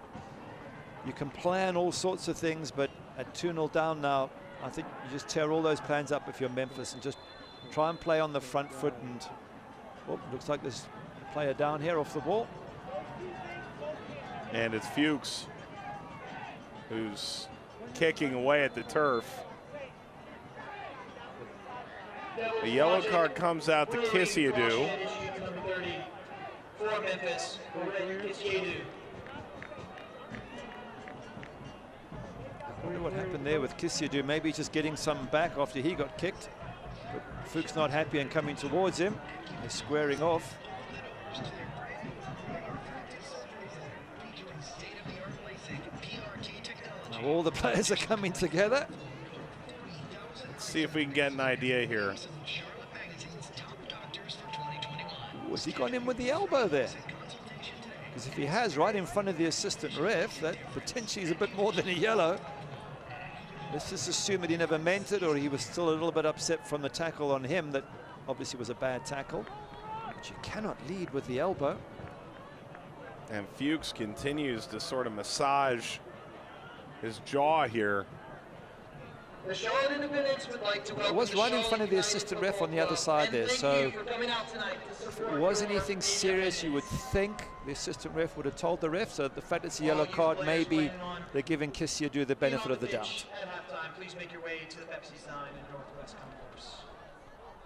can plan all sorts of things, but at 2-0 down now, I think you just tear all those plans up if you're Memphis and just try and play on the front foot. And looks like there's a player down here off the ball. And it's Fuchs who's kicking away at the turf. A yellow card comes out to Kisiadu. For Memphis, Kisiadu. I wonder what happened there with Kisiadu. Maybe just getting some back after he got kicked. But Fuchs not happy and coming towards him. They're squaring off. Now all the players are coming together. Let's see if we can get an idea here. Has he gone in with the elbow there? Because if he has, right in front of the assistant ref, that potentially is a bit more than a yellow. Let's just assume that he never meant it, or he was still a little bit upset from the tackle on him. That obviously was a bad tackle. But you cannot lead with the elbow. And Fuchs continues to sort of massage his jaw here. The Charlotte Independents would like to welcome It was right in front of the assistant ref on the other side there, so if it was anything serious, you would think the assistant ref would have told the ref. So the fact it's a yellow card, maybe they're giving Kisiadu the benefit of the doubt. At halftime, please make your way to the Pepsi sign in Northwest Concourse.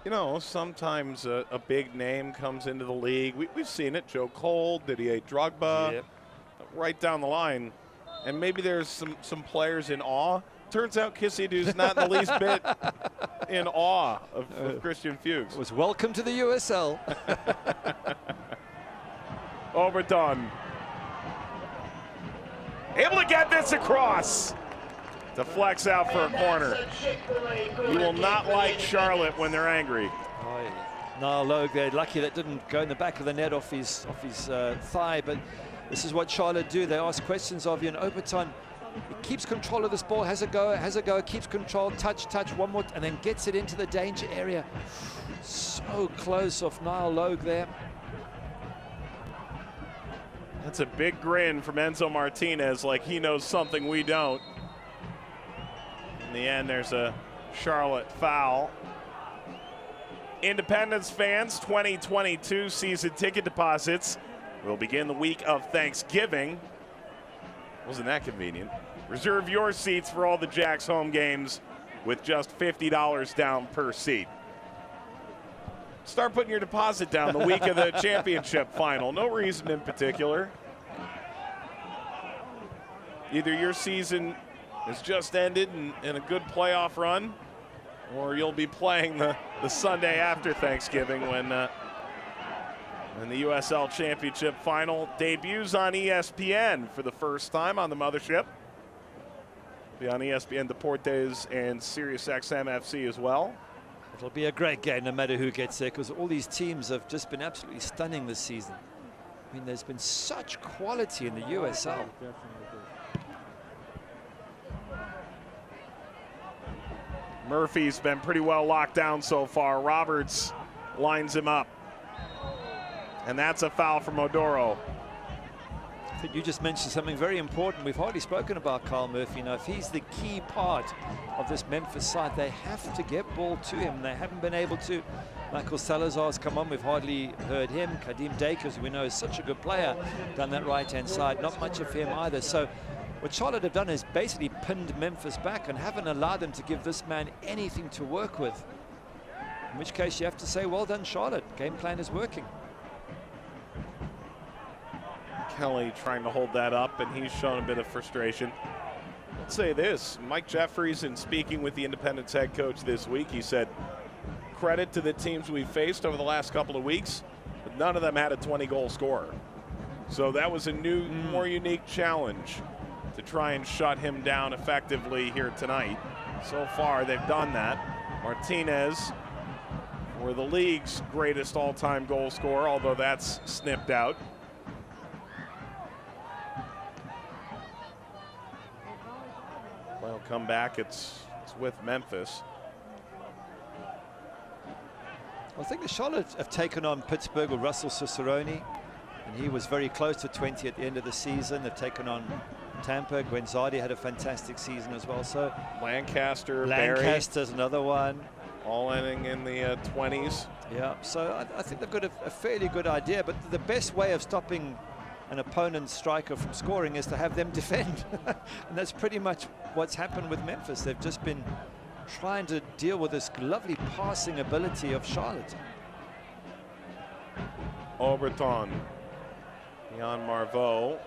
You know, sometimes a big name comes into the league. We've seen it. Joe Cole, Didier Drogba, right down the line. And maybe there's some players in awe turns out Kissidou's not in the least bit in awe of Christian Fuchs. Was welcome to the USL. Overton. Able to get this across. Deflects out for a corner. You will not like Charlotte when they're angry. No, Logue there, lucky that didn't go in the back of the net off his thigh, but this is what Charlotte do. They ask questions of you, and Overton, he keeps control of this ball, has a go, keeps control, touch, one more, and then gets it into the danger area. So close off Niall Logue there. That's a big grin from Enzo Martinez, like he knows something we don't. In the end, there's a Charlotte foul. Independence fans, 2022 season ticket deposits will begin the week of Thanksgiving. Wasn't that convenient? Reserve your seats for all the Jacks home games with just $50 down per seat. Start putting your deposit down the week of the championship final. No reason in particular. Either your season has just ended in a good playoff run, or you'll be playing the Sunday after Thanksgiving when the USL Championship final debuts on ESPN for the first time on the mothership. Be on ESPN Deportes and Sirius XM FC as well. It'll be a great game no matter who gets there, because all these teams have just been absolutely stunning this season. I mean, there's been such quality in the USL. Murphy's been pretty well locked down so far. Roberts lines him up. And that's a foul from Odoro. I think you just mentioned something very important. We've hardly spoken about Kyle Murphy. Now, if he's the key part of this Memphis side, they have to get ball to him. They haven't been able to. Michael Salazar's come on. We've hardly heard him. Kadim Dakers, we know, is such a good player down that right-hand side. Not much of him either. So what Charlotte have done is basically pinned Memphis back and haven't allowed them to give this man anything to work with. In which case you have to say, well done, Charlotte. Game plan is working. Kelly trying to hold that up, and he's shown a bit of frustration. Let's say this, Mike Jeffries, in speaking with the Independence head coach this week, he said, credit to the teams we've faced over the last couple of weeks, but none of them had a 20-goal scorer. So that was a new, more unique challenge to try and shut him down effectively here tonight. So far, they've done that. Martinez, for the league's greatest all-time goal scorer, although that's snipped out. Well, come back, it's with Memphis. I think the Charlotte have taken on Pittsburgh with Russell Cicerone, and he was very close to 20 at the end of the season. They've taken on Tampa. Guenzardi had a fantastic season as well. So Lancaster's another one. All ending in the 20s. Yeah, so I think they've got a fairly good idea, but the best way of stopping an opponent's striker from scoring is to have them defend. And that's pretty much what's happened with Memphis. They've just been trying to deal with this lovely passing ability of Charlotte. Overton, Jan Marveau.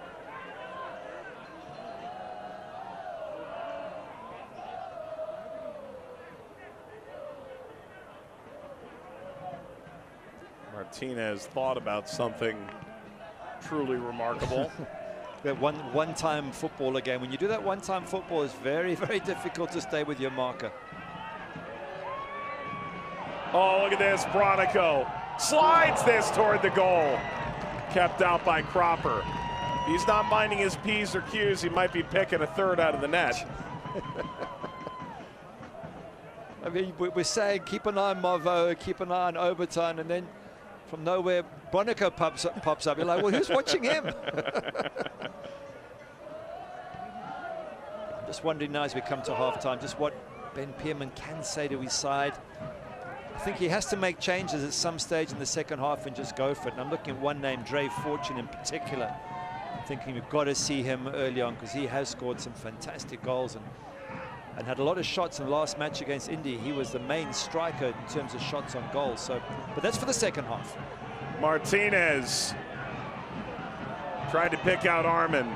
Martinez thought about something truly remarkable. That one-time football again. When you do that one-time football, it's very, very difficult to stay with your marker. Oh, look at this. Bronico slides this toward the goal. Kept out by Cropper. He's not minding his P's or Q's. He might be picking a third out of the net. I mean, we're saying keep an eye on Marveau, keep an eye on Overton, and then from nowhere, Bronico pops up. You're like, well, who's watching him? I'm just wondering now as we come to halftime, just what Ben Pearman can say to his side. I think he has to make changes at some stage in the second half and just go for it. And I'm looking at one name, Dre Fortune in particular. I'm thinking we've got to see him early on because he has scored some fantastic goals and had a lot of shots in the last match against Indy. He was the main striker in terms of shots on goal. So, but that's for the second half. Martinez tried to pick out Armin.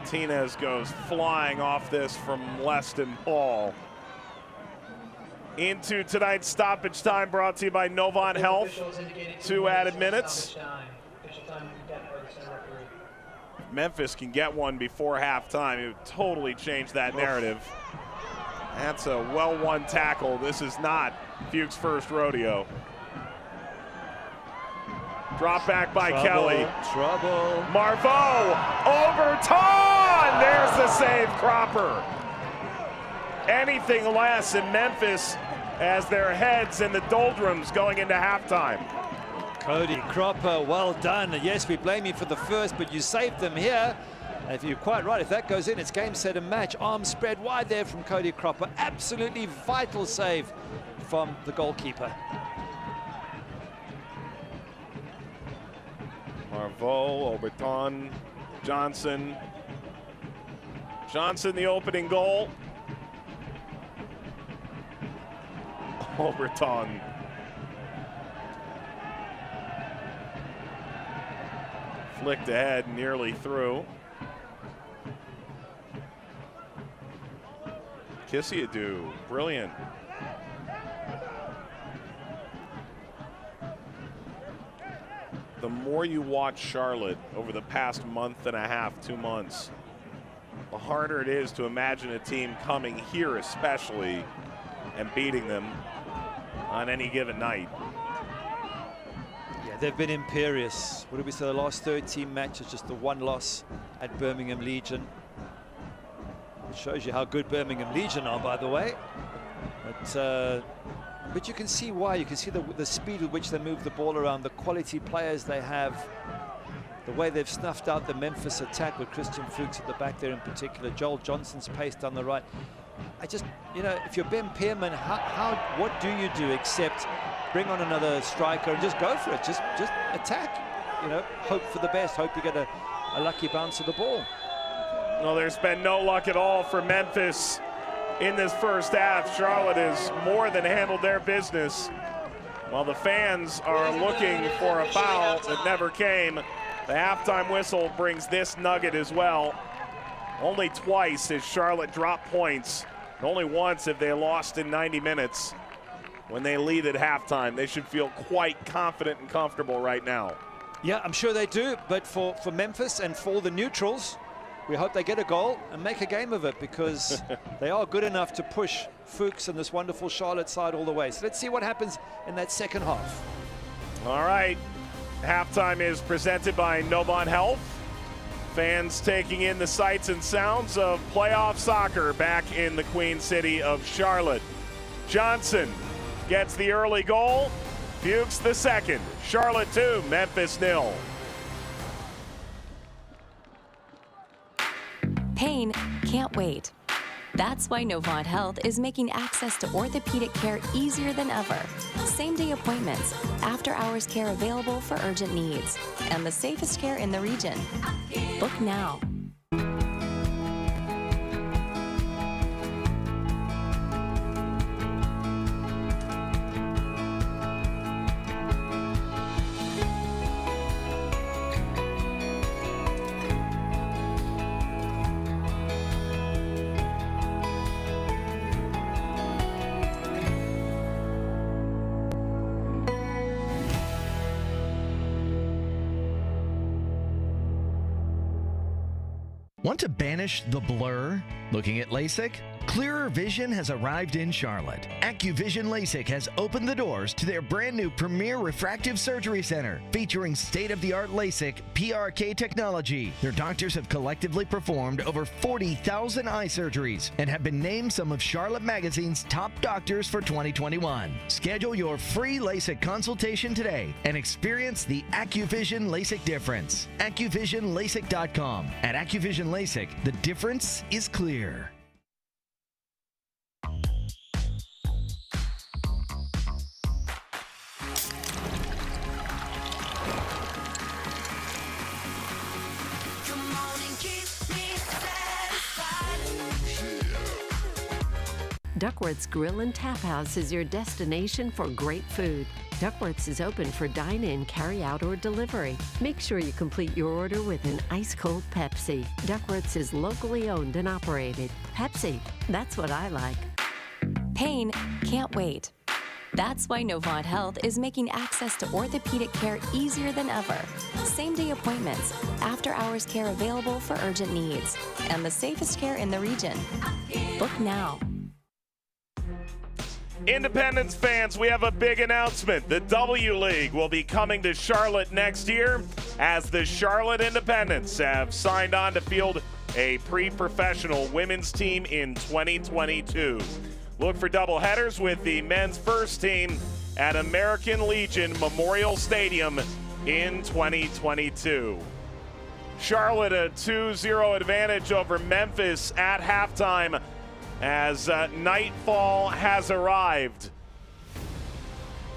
Martinez goes flying off this from less than Paul. Into tonight's stoppage time, brought to you by Novant Health. 2 added minutes. Memphis can get one before halftime. It would totally change that narrative. That's a well-won tackle. This is not Fuchs' first rodeo. Drop back by Kelly. Trouble. Marveau, Overton! There's the save, Cropper. Anything less in Memphis as their heads in the doldrums going into halftime. Cody Cropper, well done. Yes, we blame you for the first, but you saved them here. And if you're quite right, if that goes in, it's game, set, and match. Arms spread wide there from Cody Cropper. Absolutely vital save from the goalkeeper. Marveau, Overton, Johnson. Johnson, the opening goal. Overton. Flicked ahead, nearly through. Kissiadu, brilliant. The more you watch Charlotte over the past month and a half, 2 months, the harder it is to imagine a team coming here especially and beating them on any given night. Yeah, they've been imperious. What did we say, the last 13 matches, just the 1 loss at Birmingham Legion. It shows you how good Birmingham Legion are, by the way. But you can see why. You can see the speed with which they move the ball around, the quality players they have, the way they've snuffed out the Memphis attack with Christian Fuchs at the back there in particular. Joel Johnson's pace down the right. I just, you know, if you're Ben Pearman, what do you do except bring on another striker and just go for it? Just attack. You know, hope for the best. Hope you get a lucky bounce of the ball. Well, there's been no luck at all for Memphis in this first half. Charlotte has more than handled their business, while the fans are looking for a foul that never came. The halftime whistle brings this nugget as well. Only twice has Charlotte dropped points, and only once have they lost in 90 minutes. When they lead at halftime, they should feel quite confident and comfortable right now. Yeah, I'm sure they do, but for Memphis and for the neutrals, we hope they get a goal and make a game of it, because they are good enough to push Fuchs and this wonderful Charlotte side all the way. So let's see what happens in that second half. All right, halftime is presented by Novant Health. Fans taking in the sights and sounds of playoff soccer back in the Queen City of Charlotte. Johnson gets the early goal. Fuchs the second. Charlotte 2, Memphis 0. Pain can't wait. That's why Novant Health is making access to orthopedic care easier than ever. Same-day appointments, after-hours care available for urgent needs, and the safest care in the region. Book now. Want to banish the blur? Looking at LASIK? Clearer vision has arrived in Charlotte. AccuVision LASIK has opened the doors to their brand new premier refractive surgery center, featuring state-of-the-art LASIK PRK technology. Their doctors have collectively performed over 40,000 eye surgeries and have been named some of Charlotte Magazine's top doctors for 2021. Schedule your free LASIK consultation today and experience the AccuVision LASIK difference. AccuVisionLASIK.com. At AccuVision LASIK, the difference is clear. Duckworth's Grill and Tap House is your destination for great food. Duckworth's is open for dine-in, carry-out, or delivery. Make sure you complete your order with an ice-cold Pepsi. Duckworth's is locally owned and operated. Pepsi, that's what I like. Pain can't wait. That's why Novant Health is making access to orthopedic care easier than ever. Same-day appointments, after-hours care available for urgent needs, and the safest care in the region. Book now. Independence fans, we have a big announcement. The W League will be coming to Charlotte next year, as the Charlotte Independents have signed on to field a pre-professional women's team in 2022. Look for doubleheaders with the men's first team at American Legion Memorial Stadium in 2022. Charlotte a 2-0 advantage over Memphis at halftime as nightfall has arrived.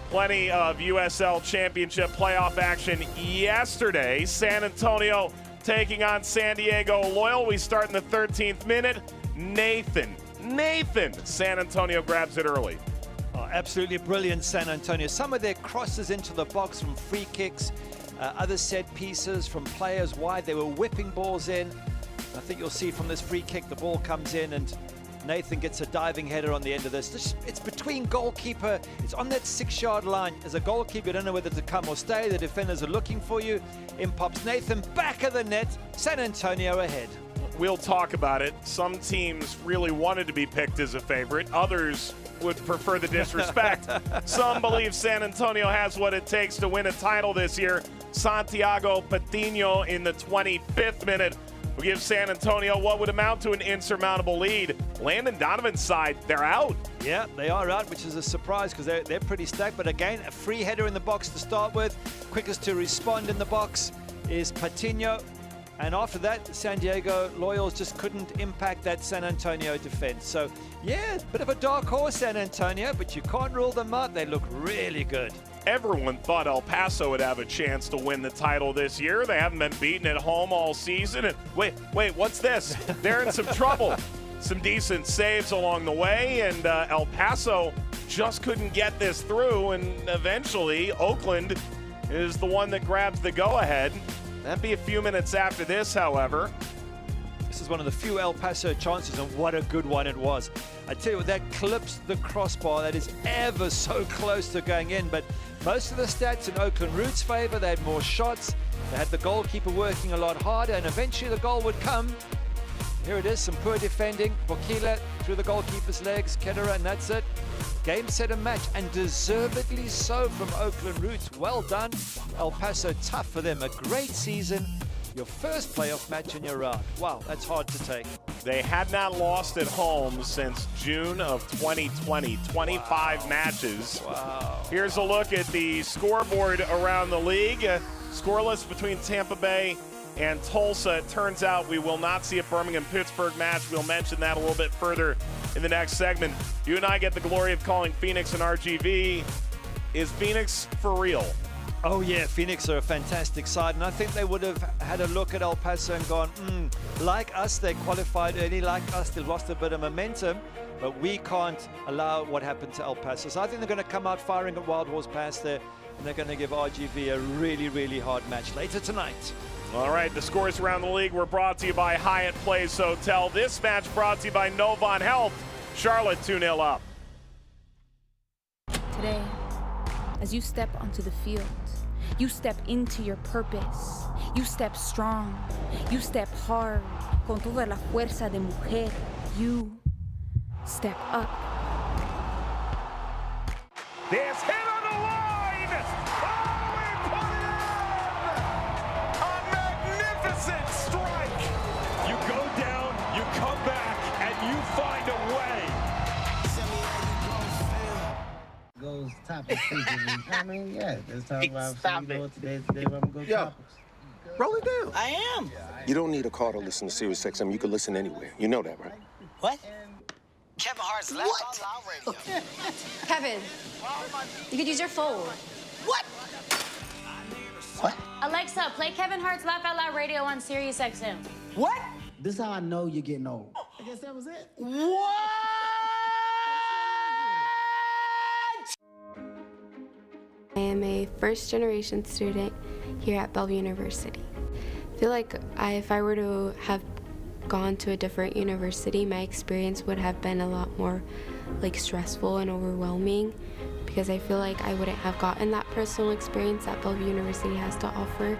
Plenty of USL Championship playoff action yesterday. San Antonio taking on San Diego Loyal. We start in the 13th minute. Nathan, San Antonio grabs it early. Oh, absolutely brilliant, San Antonio. Some of their crosses into the box from free kicks, other set pieces from players wide. They were whipping balls in. I think you'll see from this free kick, the ball comes in and Nathan gets a diving header on the end of this. It's between goalkeeper. It's on that 6-yard line. As a goalkeeper, you don't know whether to come or stay. The defenders are looking for you. In pops Nathan, back of the net. San Antonio ahead. We'll talk about it. Some teams really wanted to be picked as a favorite. Others would prefer the disrespect. Some believe San Antonio has what it takes to win a title this year. Santiago Patino in the 25th minute will give San Antonio what would amount to an insurmountable lead. Landon Donovan's side, they're out. Yeah, they are out, which is a surprise because they're pretty stacked. But again, a free header in the box to start with. Quickest to respond in the box is Patino. And after that, San Diego Loyals just couldn't impact that San Antonio defense. So, yeah, bit of a dark horse, San Antonio, but you can't rule them out. They look really good. Everyone thought El Paso would have a chance to win the title this year. They haven't been beaten at home all season. And wait, what's this? They're in some trouble. Some decent saves along the way, and El Paso just couldn't get this through, and eventually Oakland is the one that grabs the go-ahead. That'd be a few minutes after this, however. This is one of the few El Paso chances, and what a good one it was. I tell you what, that clips the crossbar. That is ever so close to going in, but most of the stats in Oakland Roots' favor. They had more shots. They had the goalkeeper working a lot harder, and eventually the goal would come. Here it is, some poor defending. Bokila through the goalkeeper's legs, Kedera, and that's it. Game, set, and match, and deservedly so from Oakland Roots. Well done. El Paso, tough for them. A great season. Your first playoff match and you're out. Wow, that's hard to take. They had not lost at home since June of 2020. 25 matches. Wow. Here's a look at the scoreboard around the league. Scoreless between Tampa Bay and Tulsa. It turns out we will not see a Birmingham-Pittsburgh match. We'll mention that a little bit further in the next segment. You and I get the glory of calling Phoenix an RGV. Is Phoenix for real? Oh yeah, Phoenix are a fantastic side, and I think they would have had a look at El Paso and gone, like us, they qualified early, like us, they lost a bit of momentum, but we can't allow what happened to El Paso. So I think they're going to come out firing at Wild Horse Pass there, and they're going to give RGV a really, really hard match later tonight. All right, the scores around the league were brought to you by Hyatt Place Hotel. This match brought to you by Novant Health. Charlotte 2-0 up. Today, as you step onto the field, you step into your purpose. You step strong. You step hard. Con toda la fuerza de mujer. You step up. This hit on the line! Oh, we put it in! A magnificent strike! You go down, you come back, and you find a way. Goes topics. I mean, yeah, let's talk about today where I'm going to go topics. Roll it down. I am. You don't need a car to listen to Sirius XM. You can listen anywhere. You know that, right? What? Kevin Hart's Laugh Out Loud Radio. Kevin, you could use your phone. What? What? Alexa, play Kevin Hart's Laugh Out Loud Radio on Sirius XM. What? This is how I know you're getting old. I guess that was it. What? am a first-generation student here at Bellevue University. I feel like if I were to have gone to a different university, my experience would have been a lot more stressful and overwhelming, because I feel like I wouldn't have gotten that personal experience that Bellevue University has to offer.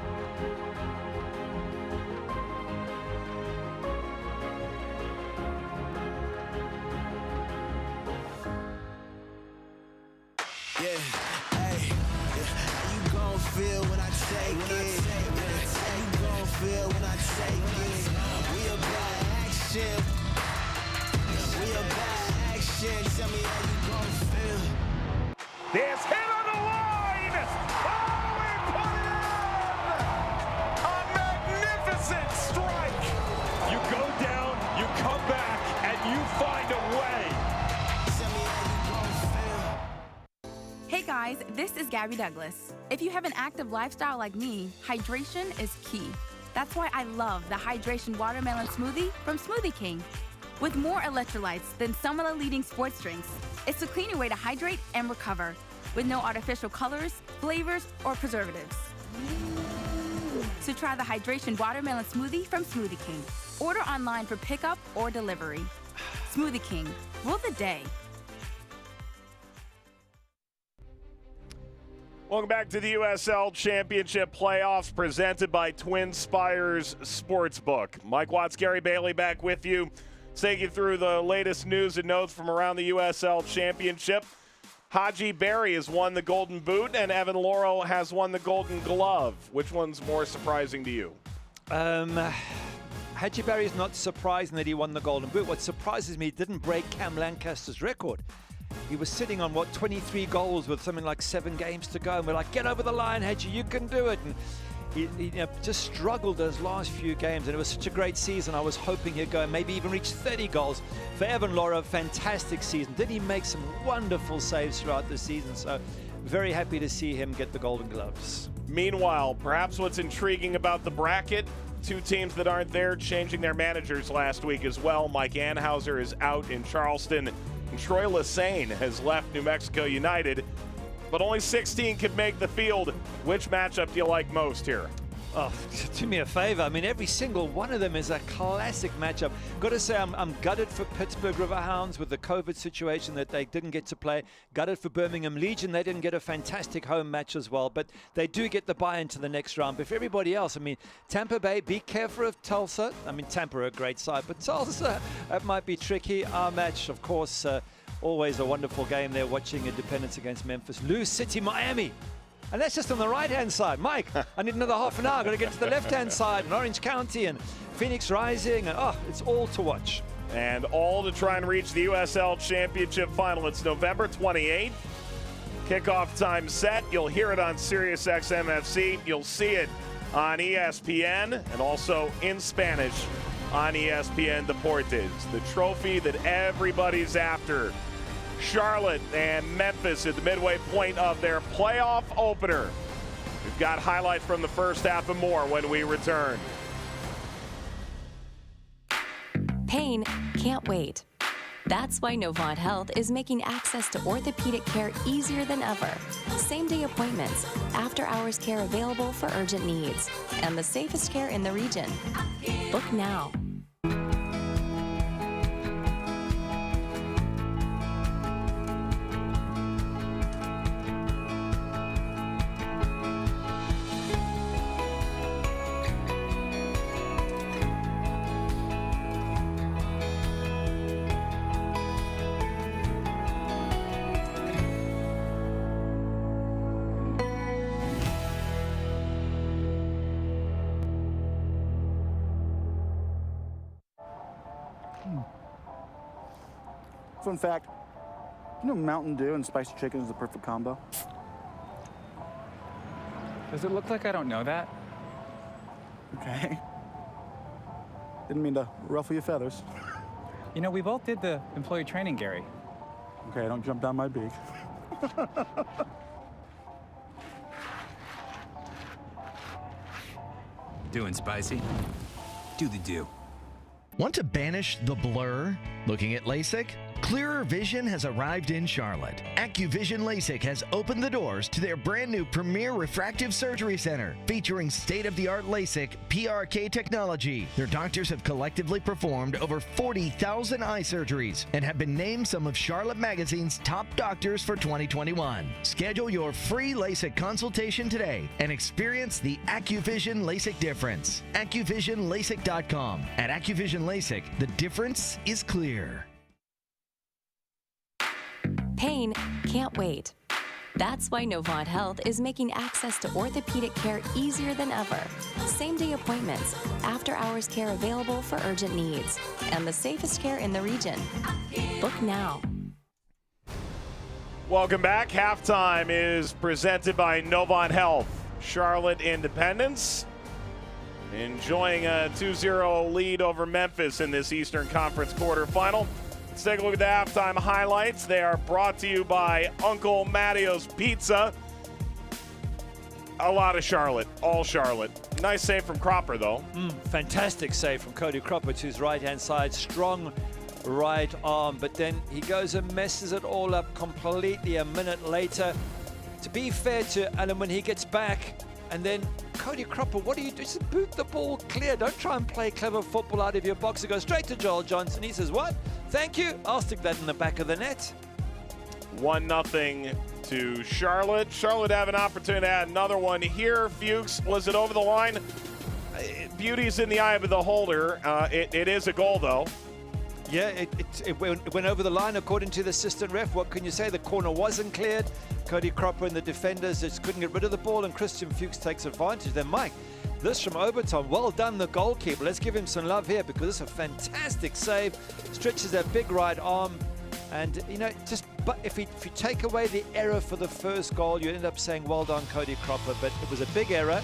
This hit on the line! Oh, we put it in! A magnificent strike! You go down, you come back, and you find a way. Hey guys, this is Gabby Douglas. If you have an active lifestyle like me, hydration is key. That's why I love the Hydration Watermelon Smoothie from Smoothie King. With more electrolytes than some of the leading sports drinks, it's a cleaner way to hydrate and recover, with no artificial colors, flavors, or preservatives. So try the Hydration Watermelon Smoothie from Smoothie King. Order online for pickup or delivery. Smoothie King, rule the day. Welcome back to the USL Championship Playoffs presented by Twin Spires Sportsbook. Mike Watts, Gary Bailey back with you. Let's take you through the latest news and notes from around the USL Championship. Haji Berry has won the Golden Boot, and Evan Laurel has won the Golden Glove. Which one's more surprising to you? Haji Berry is not surprising that he won the Golden Boot. What surprises me, he didn't break Cam Lancaster's record. He was sitting on, 23 goals with something like 7 games to go. And we're like, get over the line, Haji, you can do it. And he just struggled those last few games, and it was such a great season. I was hoping he'd go and maybe even reach 30 goals. For Evan Laura, fantastic season. Did he make some wonderful saves throughout the season? So very happy to see him get the Golden Gloves. Meanwhile, perhaps what's intriguing about the bracket, 2 teams that aren't there changing their managers last week as well. Mike Anhauser is out in Charleston, and Troy Lesane has left New Mexico United. But only 16 could make the field. Which matchup do you like most here? Oh, do me a favor. I mean, every single one of them is a classic matchup. Got to say, I'm gutted for Pittsburgh Riverhounds with the COVID situation that they didn't get to play. Gutted for Birmingham Legion. They didn't get a fantastic home match as well, but they do get the buy into the next round. But for everybody else, I mean, Tampa Bay, be careful of Tulsa. I mean, Tampa are a great side, but Tulsa, that might be tricky. Our match, of course, always a wonderful game there, watching Independence against Memphis. Lou City, Miami. And that's just on the right-hand side. Mike, I need another half an hour. I've got to get to the left-hand side, and Orange County, and Phoenix Rising, and it's all to watch. And all to try and reach the USL Championship Final. It's November 28th. Kickoff time set. You'll hear it on SiriusXM FC. You'll see it on ESPN, and also in Spanish on ESPN Deportes. The trophy that everybody's after. Charlotte and Memphis at the midway point of their playoff opener. We've got highlights from the first half and more when we return. Pain can't wait. That's why Novant Health is making access to orthopedic care easier than ever. Same-day appointments, after-hours care available for urgent needs, and the safest care in the region. Book now. Fun fact, you know Mountain Dew and spicy chicken is the perfect combo? Does it look like I don't know that? Okay. Didn't mean to ruffle your feathers. You know, we both did the employee training, Gary. Okay, don't jump down my beak. Doing spicy? Do the do. Want to banish the blur? Looking at LASIK? Clearer vision has arrived in Charlotte. AccuVision LASIK has opened the doors to their brand new premier refractive surgery center, featuring state-of-the-art LASIK PRK technology. Their doctors have collectively performed over 40,000 eye surgeries and have been named some of Charlotte Magazine's top doctors for 2021. Schedule your free LASIK consultation today and experience the AccuVision LASIK difference. AccuVisionLASIK.com. At AccuVision LASIK, the difference is clear. Pain can't wait. That's why Novant Health is making access to orthopedic care easier than ever. Same-day appointments, after-hours care available for urgent needs, and the safest care in the region. Book now. Welcome back. Halftime is presented by Novant Health. Charlotte Independence enjoying a 2-0 lead over Memphis in this Eastern Conference quarterfinal. Let's take a look at the halftime highlights. They are brought to you by Uncle Matteo's Pizza. A lot of Charlotte, all Charlotte. Nice save from Cropper, though. Fantastic save from Cody Cropper to his right-hand side. Strong right arm, but then he goes and messes it all up completely a minute later. To be fair to Alan, when he gets back, and then Cody Cropper, what do you do? Just boot the ball clear. Don't try and play clever football out of your box. It goes straight to Joel Johnson. He says, what? Thank you. I'll stick that in the back of the net. 1-0 to Charlotte. Charlotte have an opportunity to add another one here. Fuchs, was it over the line? Beauty's in the eye of the beholder. It is a goal, though. Yeah, it went over the line according to the assistant ref. What can you say? The corner wasn't cleared. Cody Cropper and the defenders just couldn't get rid of the ball, and Christian Fuchs takes advantage. Then Mike, this from Overton. Well done, the goalkeeper. Let's give him some love here because it's a fantastic save. Stretches that big right arm, and you know, but if you take away the error for the first goal, you end up saying well done, Cody Cropper. But it was a big error.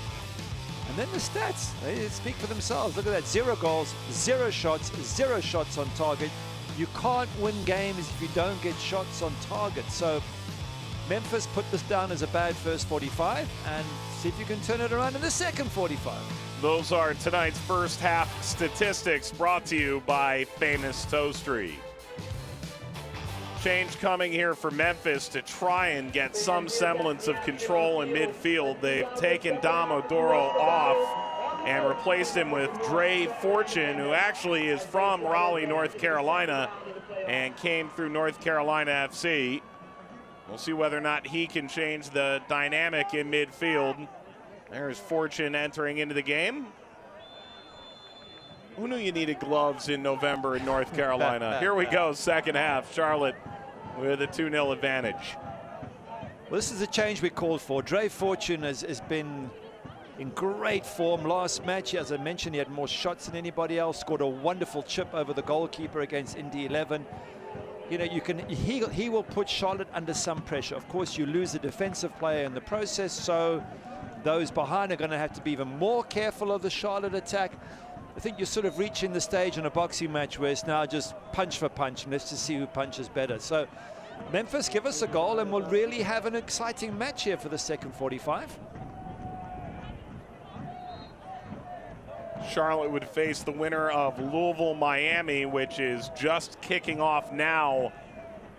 And then the stats, they speak for themselves. Look at that, 0 goals, 0 shots, 0 shots on target. You can't win games if you don't get shots on target. So Memphis put this down as a bad first 45 and see if you can turn it around in the second 45. Those are tonight's first half statistics brought to you by Famous Toastery. Change coming here for Memphis to try and get some semblance of control in midfield. They've taken Dom Odoro off and replaced him with Dre Fortune, who actually is from Raleigh, North Carolina, and came through North Carolina FC. We'll see whether or not he can change the dynamic in midfield. There's Fortune entering into the game. Who knew you needed gloves in November in North Carolina? Here we go, second half. Charlotte with a 2-0 advantage. Well, this is the change we called for. Dre Fortune has been in great form last match. As I mentioned, he had more shots than anybody else. Scored a wonderful chip over the goalkeeper against Indy 11. You know, he will put Charlotte under some pressure. Of course, you lose a defensive player in the process, so those behind are going to have to be even more careful of the Charlotte attack. I think you're sort of reaching the stage in a boxing match where it's now just punch for punch, and let's just see who punches better. So Memphis, give us a goal and we'll really have an exciting match here for the second 45. Charlotte would face the winner of Louisville-Miami, which is just kicking off now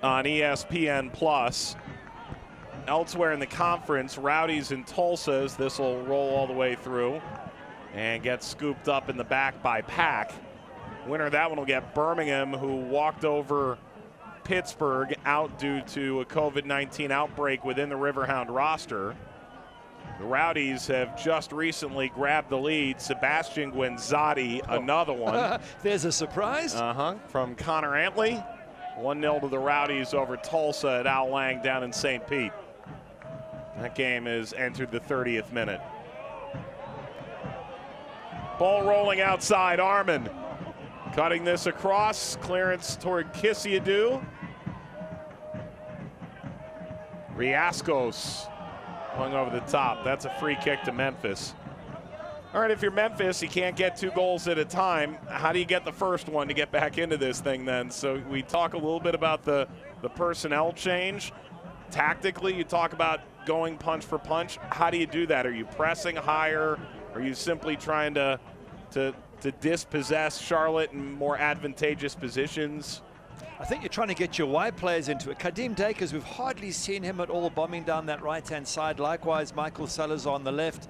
on ESPN+. Elsewhere in the conference, Rowdies and Tulsa's. This will roll all the way through and get scooped up in the back by Pack. Winner of that one will get Birmingham, who walked over Pittsburgh out due to a COVID-19 outbreak within the Riverhound roster. The Rowdies have just recently grabbed the lead. Sebastian Guenzati, another one. There's a surprise. From Connor Antley. 1-0 to the Rowdies over Tulsa at Al Lang down in St. Pete. That game has entered the 30th minute. Ball rolling outside, Armin. Cutting this across, clearance toward Kisiadu. Riascos going over the top. That's a free kick to Memphis. All right, if you're Memphis, you can't get 2 goals at a time. How do you get the first one to get back into this thing then? So we talk a little bit about the personnel change. Tactically, you talk about going punch for punch. How do you do that? Are you pressing higher? Are you simply trying to dispossess Charlotte in more advantageous positions? I think you're trying to get your wide players into it. Kadim Dakers, we've hardly seen him at all bombing down that right-hand side. Likewise, Michael Salazar on the left.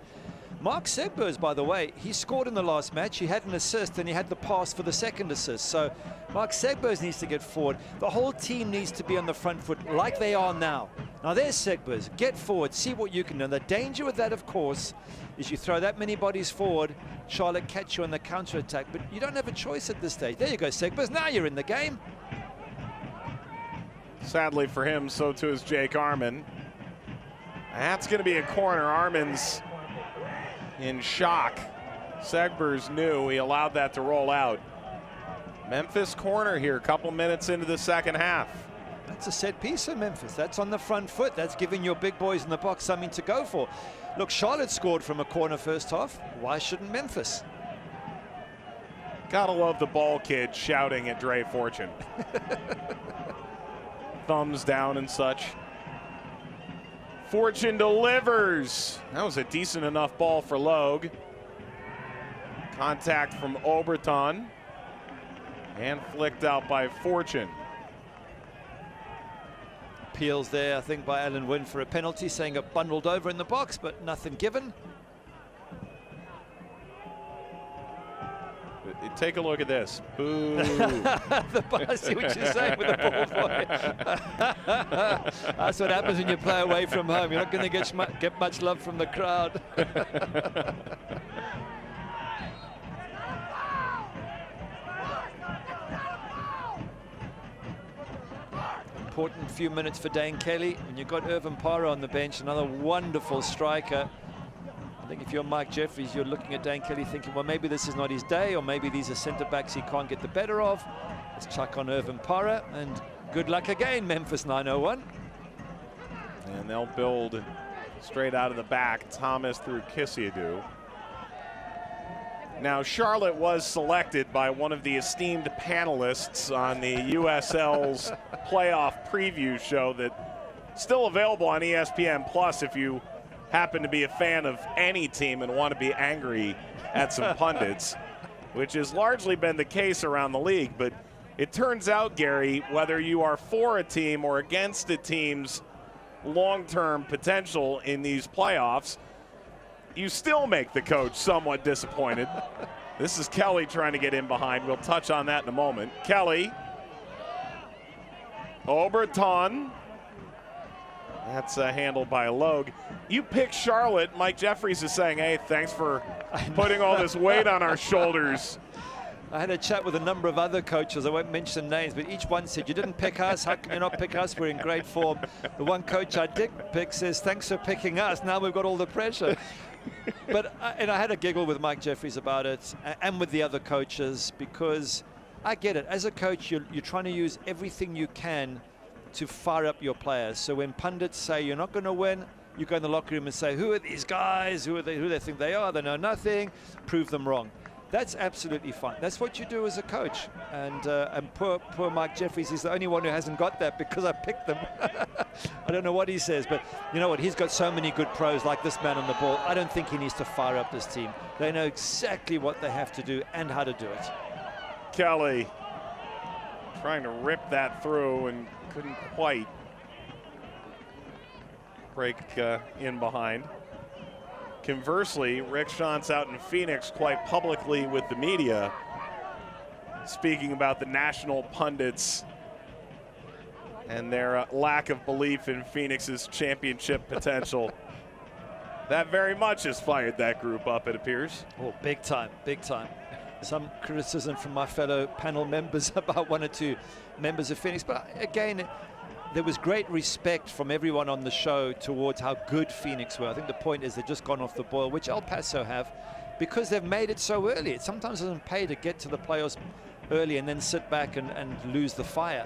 Mark Segbers, by the way, he scored in the last match. He had an assist and he had the pass for the second assist. So Mark Segbers needs to get forward. The whole team needs to be on the front foot like they are now. Now there's Segbers. Get forward, see what you can do. And the danger with that, of course, is you throw that many bodies forward, Charlotte catch you on the counter-attack. But you don't have a choice at this stage. There you go, Segbers. Now you're in the game. Sadly for him, so too is Jake Arman. That's going to be a corner. Arman's in shock. Segbers knew, he allowed that to roll out. Memphis corner here, a couple minutes into the second half. That's a set piece for Memphis. That's on the front foot. That's giving your big boys in the box something to go for. Look, Charlotte scored from a corner first half. Why shouldn't Memphis? Gotta love the ball kid shouting at Dre Fortune. Thumbs down and such. Fortune delivers. That was a decent enough ball for Logue. Contact from Oberton. And flicked out by Fortune. Appeals there, I think, by Alan Wynn for a penalty, saying it bundled over in the box, but nothing given. Take a look at this. Boo. I see what you're saying with the ball boy. That's what happens when you play away from home. You're not going to get much love from the crowd. Important few minutes for Dane Kelly. And you've got Irvin Parra on the bench, another wonderful striker. I think if you're Mike Jeffries, you're looking at Dane Kelly thinking, well, maybe this is not his day, or maybe these are centre-backs he can't get the better of. Let's chuck on Irvin Parra, and good luck again, Memphis 901. And they'll build straight out of the back, Thomas through Kisiadu. Now, Charlotte was selected by one of the esteemed panelists on the USL's playoff preview show that's still available on ESPN Plus if you happen to be a fan of any team and want to be angry at some pundits, which has largely been the case around the league. But it turns out, Gary, whether you are for a team or against a team's long-term potential in these playoffs, you still make the coach somewhat disappointed. This is Kelly trying to get in behind. We'll touch on that in a moment. Kelly. Oberton. That's handled by Logue. You pick Charlotte. Mike Jeffries is saying, hey, thanks for putting all this weight on our shoulders. I had a chat with a number of other coaches. I won't mention names, but each one said, you didn't pick us. How can you not pick us? We're in great form. The one coach I did pick says, thanks for picking us. Now we've got all the pressure. But and I had a giggle with Mike Jeffries about it and with the other coaches, because I get it. As a coach, you're trying to use everything you can to fire up your players. So when pundits say you're not going to win, you go in the locker room and say, who are these guys? Who they think they are? They know nothing. Prove them wrong. That's absolutely fine. That's what you do as a coach. And poor Mike Jeffries is the only one who hasn't got that because I picked them. I don't know what he says, but you know what? He's got so many good pros like this man on the ball. I don't think he needs to fire up this team. They know exactly what they have to do and how to do it. Kelly trying to rip that through and couldn't quite break in behind. Conversely, Rick Schantz out in Phoenix quite publicly with the media, speaking about the national pundits and their lack of belief in Phoenix's championship potential. That very much has fired that group up, it appears. Oh, big time, big time. Some criticism from my fellow panel members about one or two members of Phoenix, but again, there was great respect from everyone on the show towards how good Phoenix were. I think the point is they've just gone off the boil, which El Paso have, because they've made it so early. It sometimes doesn't pay to get to the playoffs early and then sit back and lose the fire.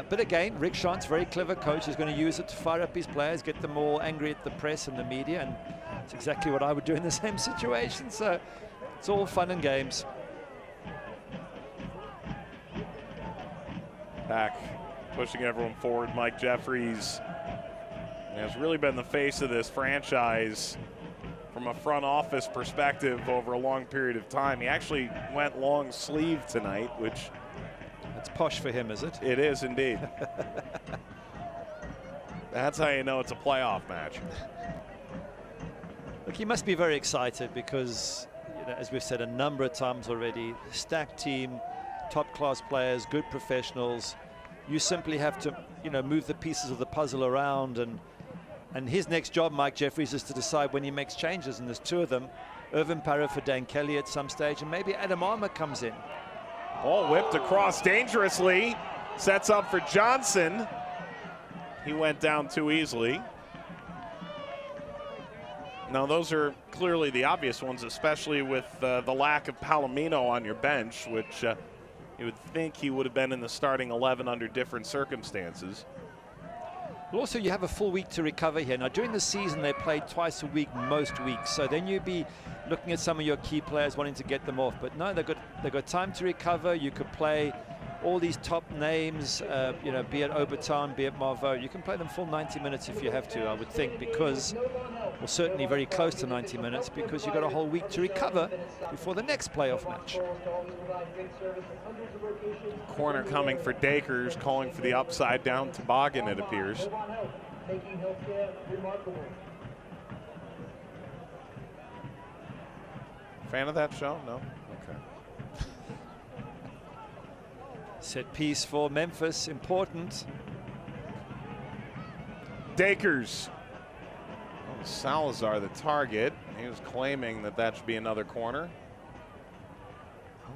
But again, Rick Schantz, very clever coach, is going to use it to fire up his players, get them all angry at the press and the media, and it's exactly what I would do in the same situation. So it's all fun and games. Back. Pushing everyone forward, Mike Jeffries has really been the face of this franchise from a front office perspective over a long period of time. He actually went long sleeve tonight, which that's posh for him, is it? It is indeed. That's how you know it's a playoff match. Look, he must be very excited because, you know, as we've said a number of times already, stacked team, top-class players, good professionals. You simply have to, you know, move the pieces of the puzzle around, and his next job, Mike Jeffries, is to decide when he makes changes, and there's two of them. Irvin Parra for Dan Kelly at some stage, and maybe Adam Armour comes in. Ball whipped across dangerously. Sets up for Johnson. He went down too easily. Now, those are clearly the obvious ones, especially with the lack of Palomino on your bench, which you would think he would have been in the starting 11 under different circumstances. Well, also, you have a full week to recover here. Now, during the season, they played twice a week most weeks, so then you'd be looking at some of your key players wanting to get them off. But no, they've got time to recover. You could play all these top names, you know, be it Oberton, be it Marveau. You can play them full 90 minutes if you have to, I would think, because, well, certainly very close to 90 minutes, because you've got a whole week to recover before the next playoff match. Corner coming for Dakers, calling for the upside down toboggan, it appears. Fan of that show? No? Okay. Set piece for Memphis, important. Dakers. Oh, Salazar the target. He was claiming that that should be another corner.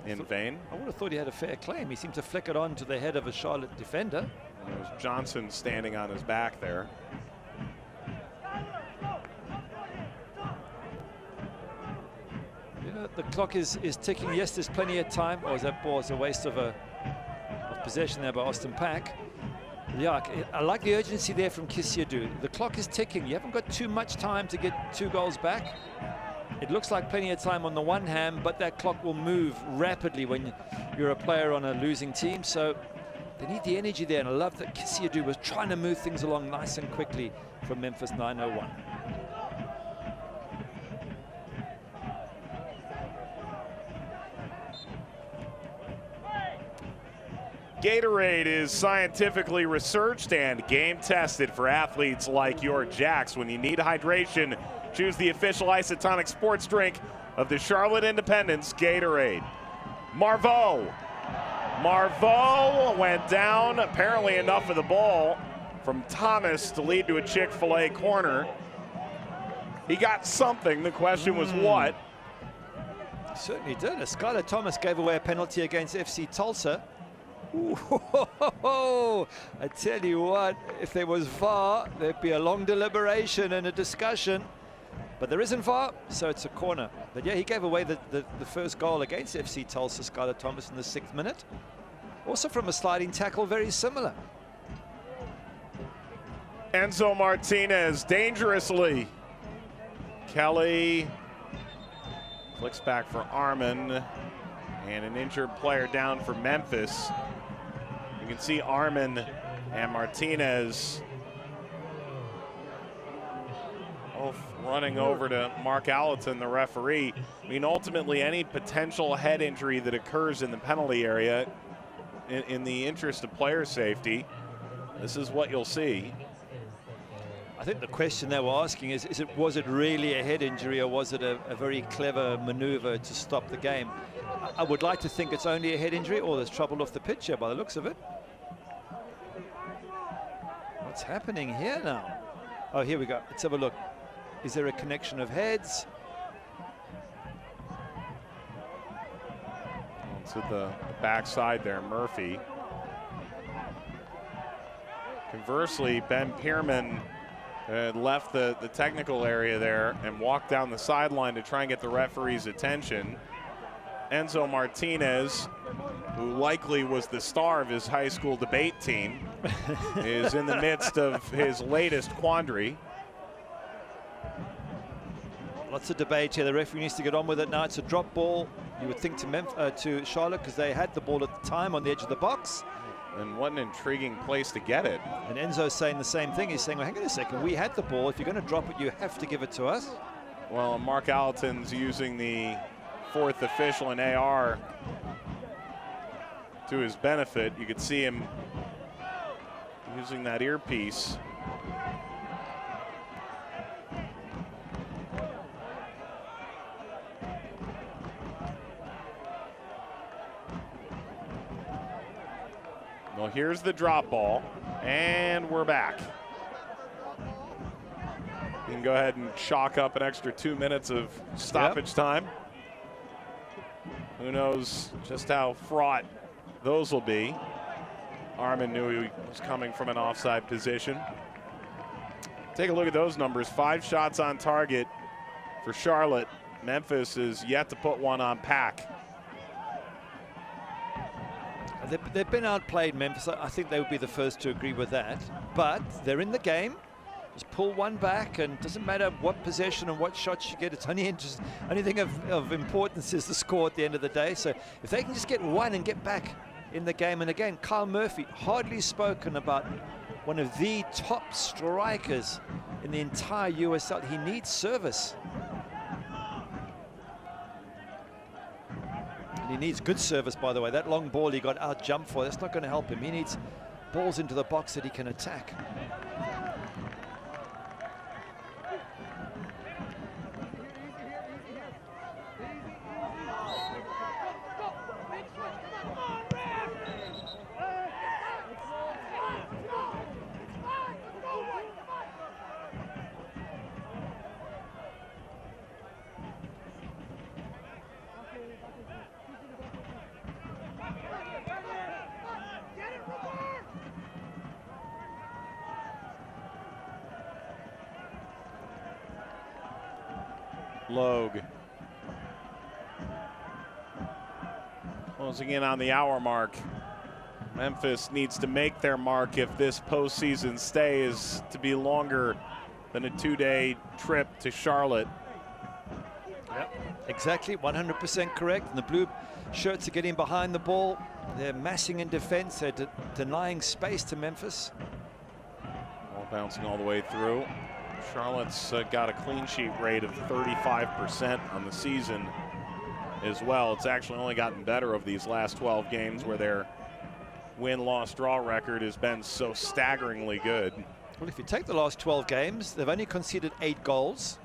In vain. I would have thought he had a fair claim. He seemed to flick it on to the head of a Charlotte defender. And it was Johnson standing on his back there. You know, the clock is ticking. Yes, there's plenty of time. Or is that ball? It's a waste of possession there by Austin Pack. Yeah, I like the urgency there from Kisiadu. The clock is ticking. You haven't got too much time to get 2 goals back. It looks like plenty of time on the one hand, but that clock will move rapidly when you're a player on a losing team. So they need the energy there, and I love that Kisiadu was trying to move things along nice and quickly from Memphis 901. Gatorade is scientifically researched and game tested for athletes like your Jacks. When you need hydration, choose the official isotonic sports drink of the Charlotte Independence, Gatorade. Marveau went down, apparently enough of the ball from Thomas to lead to a Chick-fil-A corner. He got something, the question was what? He certainly did. Skylar Thomas gave away a penalty against FC Tulsa. Ooh, I tell you what, if there was VAR, there'd be a long deliberation and a discussion. But there isn't VAR, so it's a corner. But yeah, he gave away the first goal against FC Tulsa, Skylar Thomas, in the 6th minute. Also from a sliding tackle, very similar. Enzo Martinez dangerously. Kelly flicks back for Armin, and an injured player down for Memphis. You can see Armin and Martinez both running over to Mark Allerton, the referee. I mean, ultimately, any potential head injury that occurs in the penalty area, in the interest of player safety, this is what you'll see. I think the question they were asking is was it really a head injury, or was it a very clever maneuver to stop the game? I would like to think it's only a head injury, or there's trouble off the pitch here by the looks of it. What's happening here now? Oh, here we go. Let's have a look. Is there a connection of heads? To the backside there, Murphy. Conversely, Ben Pierman left the technical area there and walked down the sideline to try and get the referee's attention. Enzo Martinez, who likely was the star of his high school debate team, is in the midst of his latest quandary. Lots of debate here. The referee needs to get on with it now. It's a drop ball, you would think, to Charlotte, because they had the ball at the time on the edge of the box. And what an intriguing place to get it. And Enzo's saying the same thing. He's saying, well, hang on a second, we had the ball. If you're going to drop it, you have to give it to us. Well, Mark Allerton's using the 4th official in AR to his benefit. You could see him using that earpiece. Well, here's the drop ball, and we're back. You can go ahead and chalk up an extra 2 minutes of stoppage time. Who knows just how fraught those will be. Armin knew he was coming from an offside position. Take a look at those numbers. 5 shots on target for Charlotte. Memphis is yet to put one on Pack. They've been outplayed, Memphis. I think they would be the first to agree with that. But they're in the game. Just pull one back, and it doesn't matter what possession and what shots you get. It's only thing of importance is the score at the end of the day. So if they can just get one and get back in the game. And again, Kyle Murphy, hardly spoken about, one of the top strikers in the entire USL. He needs service. And he needs good service, by the way. That long ball he got out jumped for, that's not going to help him. He needs balls into the box that he can attack. Logue closing in on the hour mark. Memphis needs to make their mark if this postseason stay is to be longer than a 2-day trip to Charlotte. Yep, exactly, 100% correct. And the blue shirts are getting behind the ball. They're massing in defense. They're denying space to Memphis. Ball bouncing all the way through. Charlotte's got a clean sheet rate of 35% on the season as well. It's actually only gotten better over these last 12 games where their win-loss-draw record has been so staggeringly good. Well, if you take the last 12 games, they've only conceded 8 goals,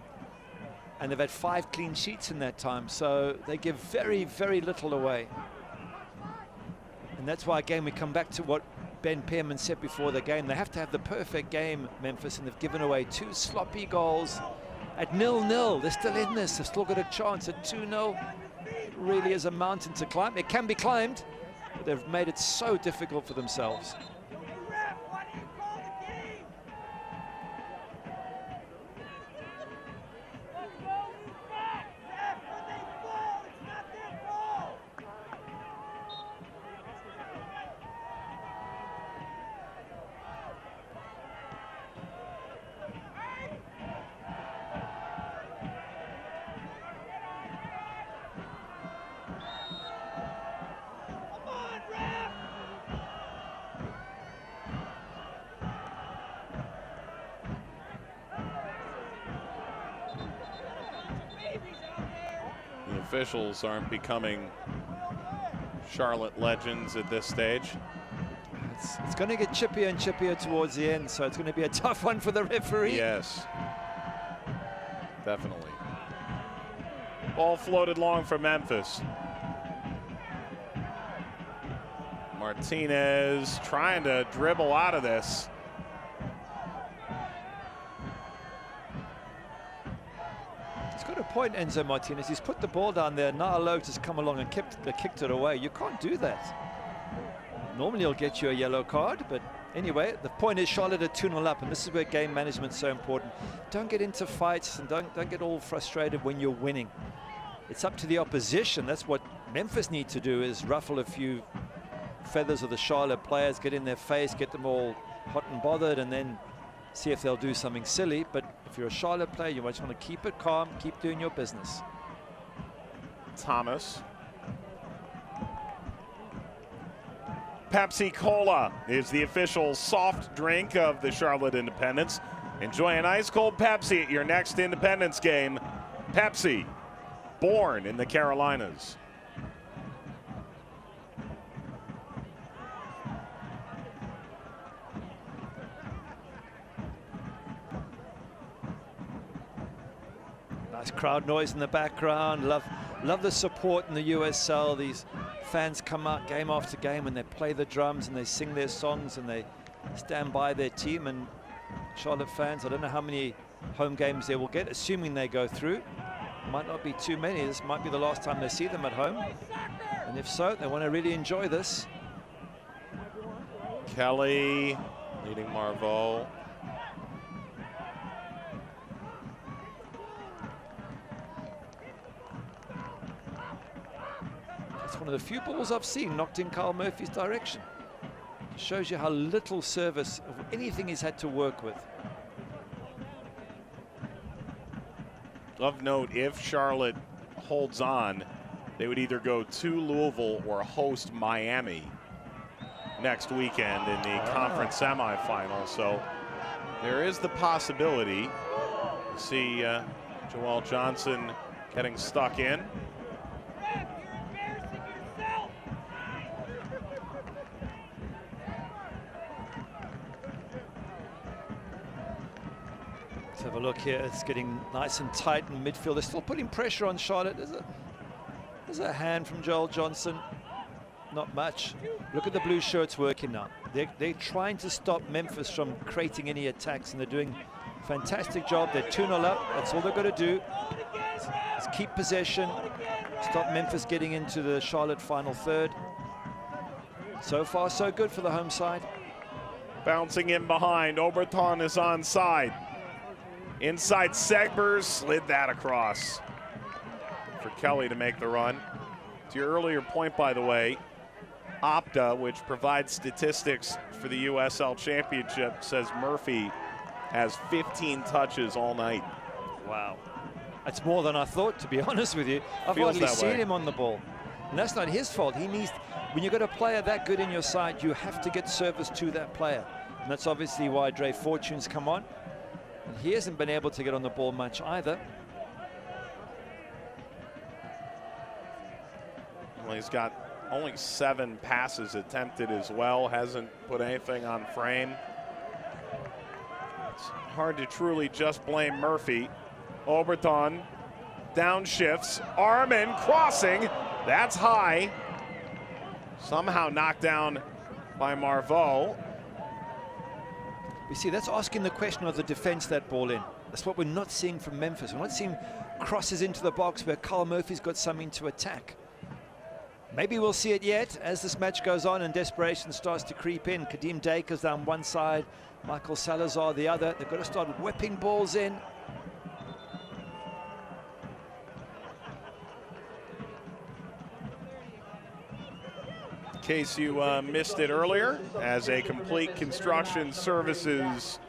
and they've had 5 clean sheets in that time, so they give very, very little away. And that's why, again, we come back to what Ben Pearman said before the game. They have to have the perfect game, Memphis, and they've given away 2 sloppy goals at 0-0. They're still in this. They've still got a chance at 2-0. It really is a mountain to climb. It can be climbed, but they've made it so difficult for themselves. Officials aren't becoming Charlotte legends at this stage. It's going to get chippier and chippier towards the end, so it's going to be a tough one for the referee. Yes, definitely. Ball floated long for Memphis. Martinez trying to dribble out of this. He's got a point, Enzo Martinez. He's put the ball down there. Now Logue has come along and kicked it away. You can't do that. Normally he'll get you a yellow card, but anyway, the point is Charlotte are 2-0 up, and this is where game management is so important. Don't get into fights and don't get all frustrated when you're winning. It's up to the opposition. That's what Memphis need to do, is ruffle a few feathers of the Charlotte players, get in their face, get them all hot and bothered, and then see if they'll do something silly. But if you're a Charlotte player, you just want to keep it calm, keep doing your business. Thomas. Pepsi Cola is the official soft drink of the Charlotte Independents. Enjoy an ice cold Pepsi at your next Independence game. Pepsi, born in the Carolinas. Nice crowd noise in the background. Love the support in the USL. These fans come out game after game and they play the drums and they sing their songs and they stand by their team. And Charlotte fans, I don't know how many home games they will get, assuming they go through. Might not be too many. This might be the last time they see them at home. And if so, they want to really enjoy this. Kelly leading Marveau. It's one of the few balls I've seen knocked in Kyle Murphy's direction. Shows you how little service of anything he's had to work with. Of note, if Charlotte holds on, they would either go to Louisville or host Miami next weekend in the conference semifinal. So there is the possibility to see Joel Johnson getting stuck in. Let's have a look here. It's getting nice and tight in midfield. They're still putting pressure on Charlotte. There's a hand from Joel Johnson. Not much. Look at the blue shirts working now. They're trying to stop Memphis from creating any attacks, and they're doing a fantastic job. They're 2-0 up. That's all they've got to do. Is keep possession, stop Memphis getting into the Charlotte final third. So far, so good for the home side. Bouncing in behind. Oberton is onside. Inside Segbers slid that across for Kelly to make the run. To your earlier point, by the way, Opta, which provides statistics for the USL Championship, says Murphy has 15 touches all night. Wow. That's more than I thought, to be honest with you. I've hardly seen him on the ball. And that's not his fault. He needs, when you've got a player that good in your side, you have to get service to that player. And that's obviously why Dre Fortune's come on. And he hasn't been able to get on the ball much either. Well, he's got only 7 passes attempted as well. Hasn't put anything on frame. It's hard to truly just blame Murphy. Oberton downshifts. Armin crossing. That's high. Somehow knocked down by Marveau. You see, that's asking the question of the defense that ball in. That's what we're not seeing from Memphis. We're not seeing crosses into the box where Kyle Murphy's got something to attack. Maybe we'll see it yet as this match goes on and desperation starts to creep in. Kadeem Dacres down one side, Michael Salazar the other. They've got to start whipping balls in. In case you missed it earlier, as a complete construction services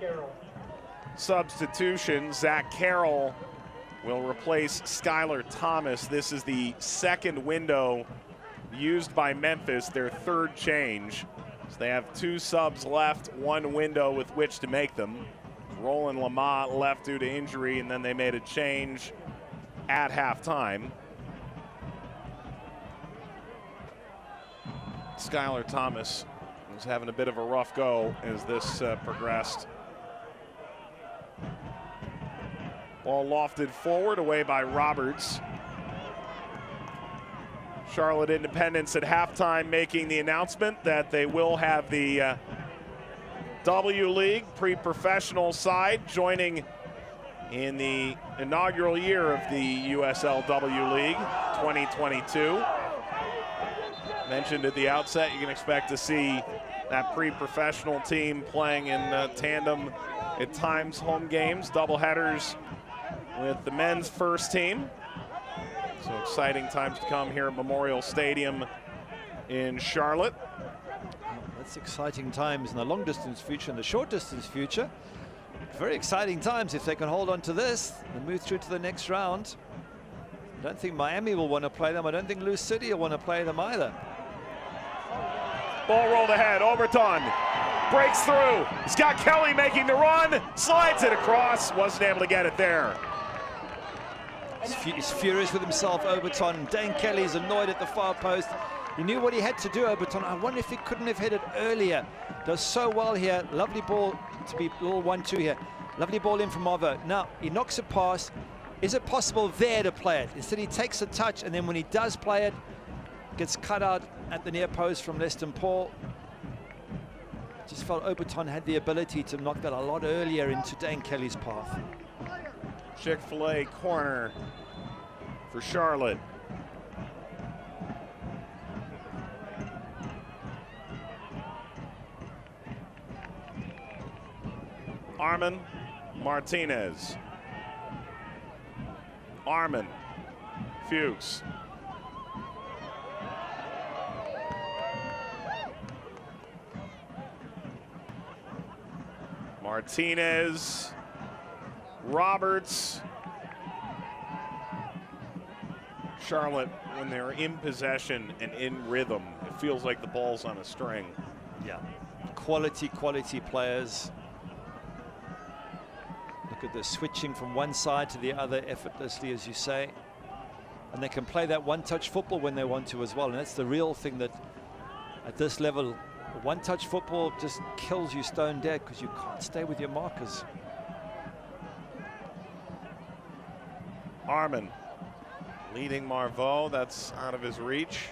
substitution, Zach Carroll will replace Skylar Thomas. This is the second window used by Memphis, their third change. So they have 2 subs left, 1 window with which to make them. Roland Lamont left due to injury, and then they made a change at halftime. Skylar Thomas was having a bit of a rough go as this progressed. Ball lofted forward, away by Roberts. Charlotte Independence at halftime making the announcement that they will have the W League pre-professional side joining in the inaugural year of the USL W League 2022. Mentioned at the outset, you can expect to see that pre-professional team playing in tandem at times, home games, doubleheaders with the men's first team. So exciting times to come here at Memorial Stadium in Charlotte. That's exciting times in the long distance future and the short distance future. Very exciting times if they can hold on to this and move through to the next round. I don't think Miami will want to play them. I don't think Lou City will want to play them either. Ball rolled ahead. Oberton breaks through. Scott Kelly making the run, slides it across, wasn't able to get it there. He's furious with himself, Oberton. Dane Kelly's annoyed at the far post. He knew what he had to do, Oberton. I wonder if he couldn't have hit it earlier. Does so well here. Lovely ball to be a little 1-2 here. Lovely ball in from Marveau. Now, he knocks it past. Is it possible there to play it? Instead he takes a touch, and then when he does play it, gets cut out at the near post from Leston Paul. Just felt Oberton had the ability to knock that a lot earlier into Dane Kelly's path. Chick-fil-A corner for Charlotte. Armin Martinez. Armin. Fuchs. Martinez. Roberts. Charlotte, when they're in possession and in rhythm, it feels like the ball's on a string. Yeah. Quality players. Look at the switching from one side to the other effortlessly, as you say. And they can play that one-touch football when they want to as well. And that's the real thing that at this level, one-touch football just kills you stone dead because you can't stay with your markers. Armin leading Marveau. That's out of his reach.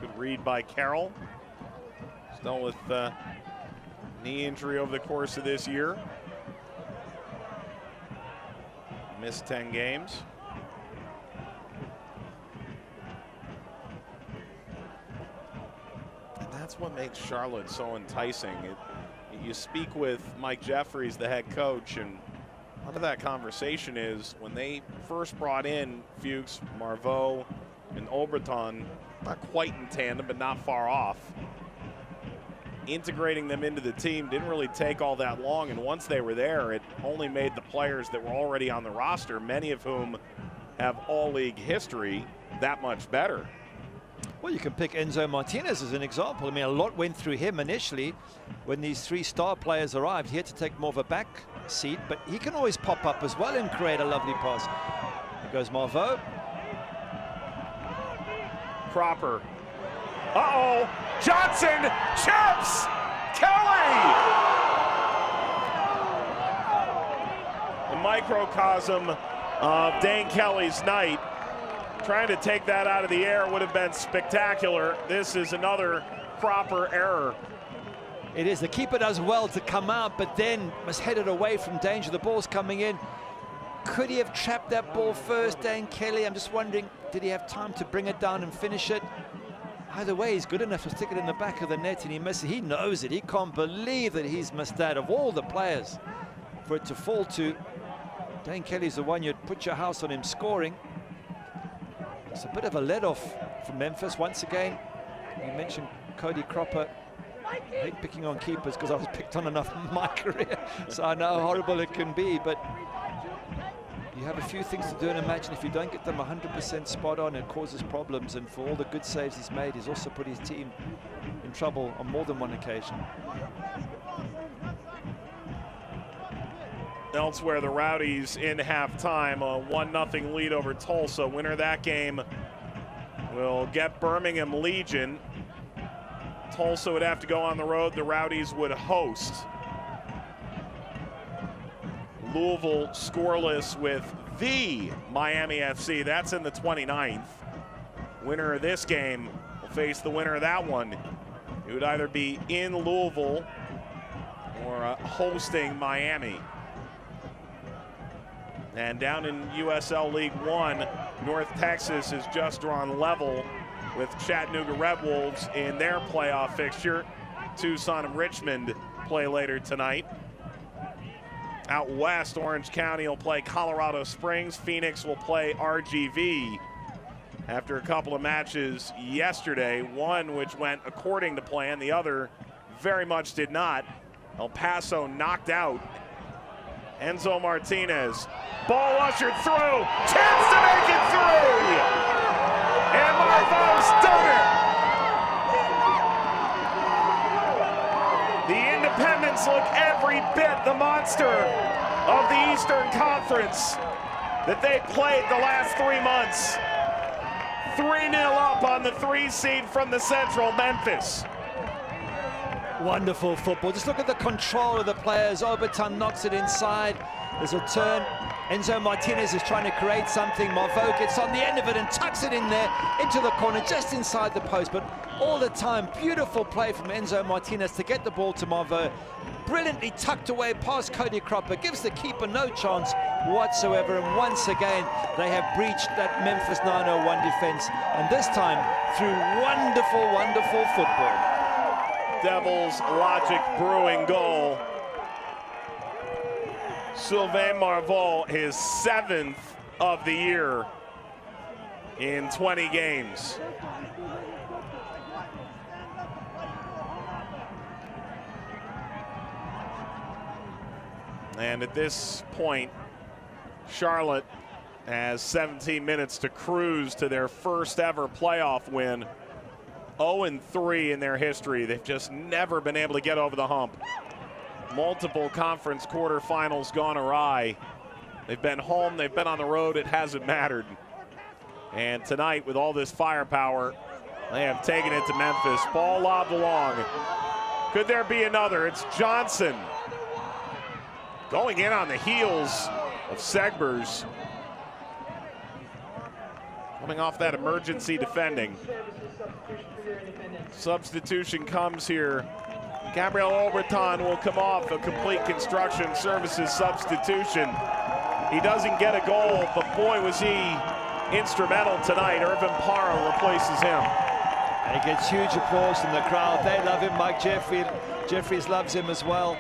Good read by Carroll. Still with knee injury over the course of this year. Missed 10 games. And that's what makes Charlotte so enticing. You speak with Mike Jeffries, the head coach, and a lot of that conversation is when they first brought in Fuchs, Marveau, and Oberton, not quite in tandem, but not far off. Integrating them into the team didn't really take all that long, and once they were there, it only made the players that were already on the roster, many of whom have all-league history, that much better. Well, you can pick Enzo Martinez as an example. I mean, a lot went through him initially when these three star players arrived. He had to take more of a back seat, but he can always pop up as well and create a lovely pass. Here goes Marveau. Cropper. Uh-oh, Johnson chips! Kelly! The microcosm of Dane Kelly's night. Trying to take that out of the air would have been spectacular. This is another Cropper error. It is. The keeper does well to come out, but then must head it away from danger. The ball's coming in. Could he have trapped that ball first, Dane Kelly? I'm just wondering, did he have time to bring it down and finish it? Either way, he's good enough to stick it in the back of the net, and he misses. He knows it. He can't believe that he's missed that. Of all the players for it to fall to, Dane Kelly's the one you'd put your house on him scoring. It's a bit of a let-off from Memphis once again. You mentioned Cody Cropper. I hate picking on keepers because I was picked on enough in my career, so I know how horrible it can be, but you have a few things to do, and imagine if you don't get them 100% spot on, it causes problems. And for all the good saves he's made, he's also put his team in trouble on more than one occasion. Elsewhere, the Rowdies in halftime, a 1-0 lead over Tulsa. Winner of that game will get Birmingham Legion. Tulsa would have to go on the road. The Rowdies would host. Louisville scoreless with the Miami FC. That's in the 29th. Winner of this game will face the winner of that one. It would either be in Louisville or hosting Miami. And down in USL League One, North Texas has just drawn level with Chattanooga Red Wolves in their playoff fixture. Tucson and Richmond play later tonight. Out west, Orange County will play Colorado Springs. Phoenix will play RGV. After a couple of matches yesterday, one which went according to plan, the other very much did not. El Paso knocked out Enzo Martinez. Ball ushered through. Chance to make it through. And Marveau's done it. The Independents look every bit the monster of the Eastern Conference that they played the last 3 months. 3-0 up on the 3 seed from the Central, Memphis. Wonderful football. Just look at the control of the players. Oberton knocks it inside. There's a turn. Enzo Martinez is trying to create something. Marveau gets on the end of it and tucks it in there into the corner, just inside the post. But all the time, beautiful play from Enzo Martinez to get the ball to Marveau. Brilliantly tucked away past Cody Cropper, gives the keeper no chance whatsoever. And once again, they have breached that Memphis 901 defense. And this time, through wonderful, wonderful football. Devils Logic Brewing goal. Sylvain Marveau, his 7th of the year in 20 games. And at this point, Charlotte has 17 minutes to cruise to their first ever playoff win. 0-3 in their history. They've just never been able to get over the hump. Multiple conference quarterfinals gone awry. They've been home, they've been on the road, it hasn't mattered. And tonight, with all this firepower, they have taken it to Memphis. Ball lobbed along. Could there be another? It's Johnson going in on the heels of Segbers. Coming off that emergency defending. Substitution comes here. Gabriel Overton will come off a complete construction services substitution. He doesn't get a goal, but boy, was he instrumental tonight. Irvin Parra replaces him. And he gets huge applause from the crowd. They love him. Mike Jeffries loves him as well.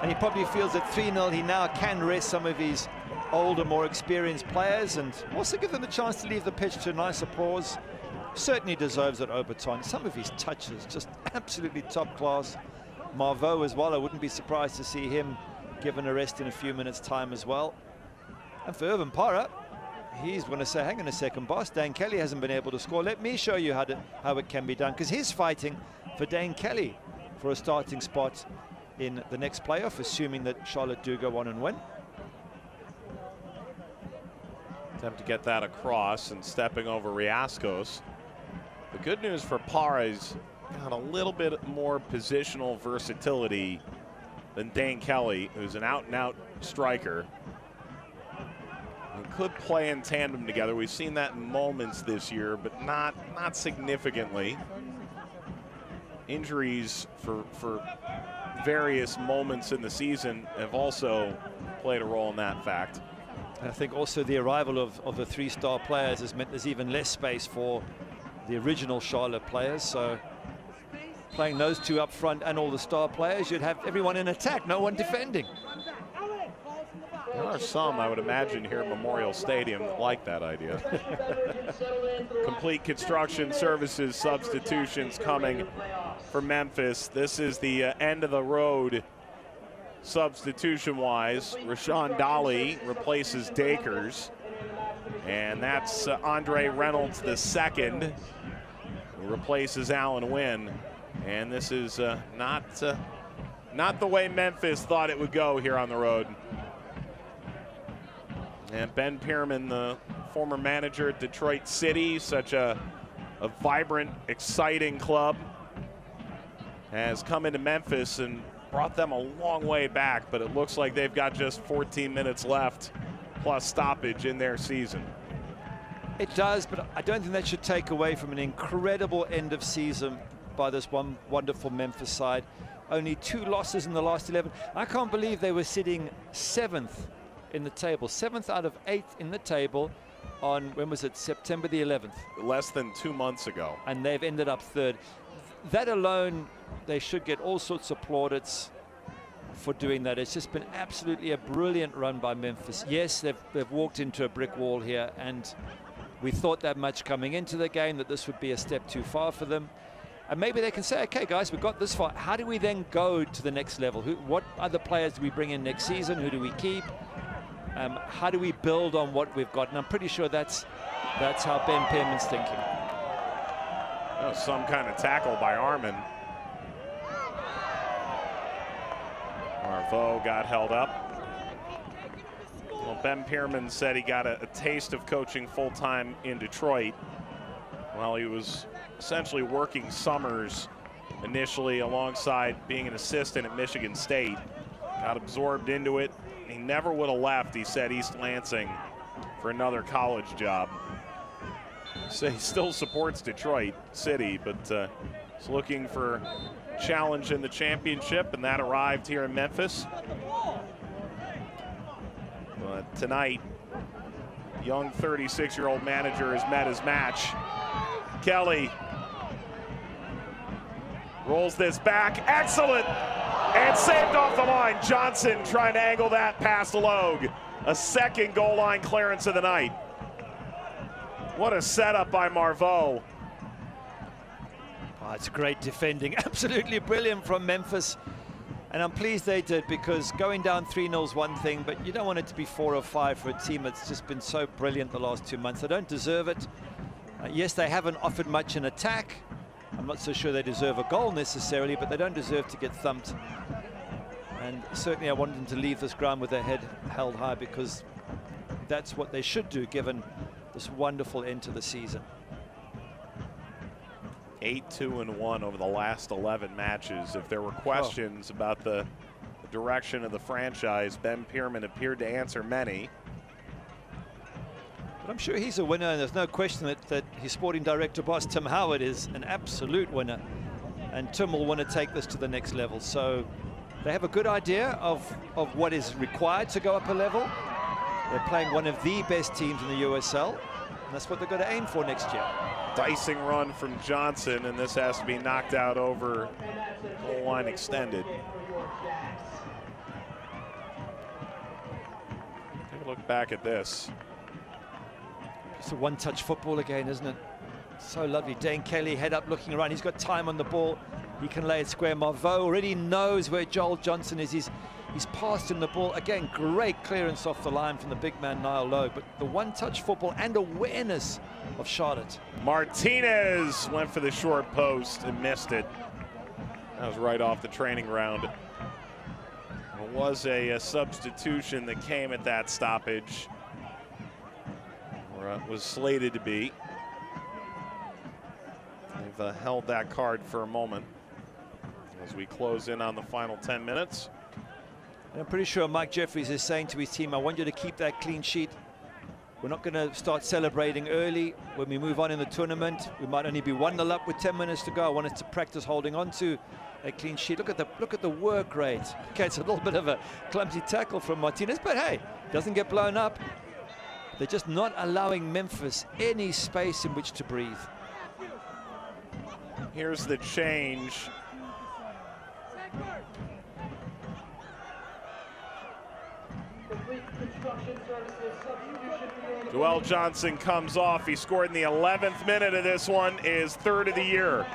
And he probably feels at 3-0 he now can rest some of his older, more experienced players and also give them the chance to leave the pitch to a nice applause. Certainly deserves it, Overton. Some of his touches just absolutely top class. Marveau as well, I wouldn't be surprised to see him given a rest in a few minutes' time as well. And for Irvin Parra, he's going to say, hang on a second, boss, Dan Kelly hasn't been able to score. Let me show you how it can be done, because he's fighting for Dan Kelly for a starting spot in the next playoff, assuming that Charlotte do go on and win. Attempt to get that across and stepping over Riascos. The good news for Parra is got a little bit more positional versatility than Dane Kelly, who's an out-and-out striker. And could play in tandem together. We've seen that in moments this year, but not significantly. Injuries for various moments in the season have also played a role in that fact. I think also the arrival of the three-star players has meant there's even less space for the original Charlotte players. So playing those two up front and all the star players, you'd have everyone in attack, no one defending. There are some, I would imagine, here at Memorial Stadium that like that idea. Complete construction services substitutions coming for Memphis. This is the end of the road substitution-wise. Rashawn Dolly replaces Dakers. And that's Andre Reynolds II, who replaces Alan Wynn. And this is not the way Memphis thought it would go here on the road. And Ben Pierman, the former manager at Detroit City, such a vibrant, exciting club, has come into Memphis and brought them a long way back, but it looks like they've got just 14 minutes left plus stoppage in their season. It does, but I don't think that should take away from an incredible end of season by this one wonderful Memphis side. Only 2 losses in the last 11. I can't believe they were sitting 7th in the table. 7th out of 8 in the table on, when was it, September the 11th? Less than 2 months ago. And they've ended up 3rd. That alone, they should get all sorts of plaudits for doing that. It's just been absolutely a brilliant run by Memphis. Yes, they've walked into a brick wall here, and we thought that much coming into the game, that this would be a step too far for them. And maybe they can say, okay, guys, we've got this far. How do we then go to the next level? What other players do we bring in next season? Who do we keep? How do we build on what we've got? And I'm pretty sure that's how Ben Pierman's thinking. Oh, some kind of tackle by Armin. Marveau got held up. Well, Ben Pierman said he got a taste of coaching full-time in Detroit while he was essentially working summers initially alongside being an assistant at Michigan State. Got absorbed into it. He never would have left, he said, East Lansing for another college job. So he still supports Detroit City, but is looking for challenge in the championship, and that arrived here in Memphis. But tonight, young 36-year-old manager has met his match. Kelly rolls this back, excellent, and saved off the line. Johnson trying to angle that past Logue. A second goal line clearance of the night. What a setup by Marveau. Oh, it's great defending, absolutely brilliant from Memphis. And I'm pleased they did, because going down 3-0 is one thing, but you don't want it to be 4 or 5 for a team that's just been so brilliant the last 2 months. They don't deserve it. Yes, they haven't offered much in attack. I'm not so sure they deserve a goal necessarily, but they don't deserve to get thumped. And certainly I wanted them to leave this ground with their head held high, because that's what they should do given this wonderful end to the season. 8-2-1 over the last 11 matches. If there were questions about the direction of the franchise, Ben Pierman appeared to answer many. But I'm sure he's a winner, and there's no question that his sporting director boss, Tim Howard, is an absolute winner. And Tim will want to take this to the next level. So they have a good idea of what is required to go up a level. They're playing one of the best teams in the USL, and that's what they're going to aim for next year. Dicing run from Johnson, and this has to be knocked out over goal line extended. Take a look back at this. It's a one-touch football again, isn't it? So lovely. Dane Kelly head up looking around. He's got time on the ball. He can lay it square. Marveau already knows where Joel Johnson is. He's passed him the ball. Again, great clearance off the line from the big man, Niall Logue. But the one-touch football and awareness of Charlotte. Martinez went for the short post and missed it. That was right off the training ground. It was a substitution that came at that stoppage, or was slated to be. They've held that card for a moment as we close in on the final 10 minutes. And I'm pretty sure Mike Jeffries is saying to his team, I want you to keep that clean sheet. We're not going to start celebrating early. When we move on in the tournament, we might only be 1-0 up with 10 minutes to go. I want us to practice holding on to a clean sheet. Look at the work rate. Okay, it's a little bit of a clumsy tackle from Martinez, but hey, doesn't get blown up. They're just not allowing Memphis any space in which to breathe. Here's the change. Joel Johnson comes off. He scored in the 11th minute of this one, his 3rd of the year.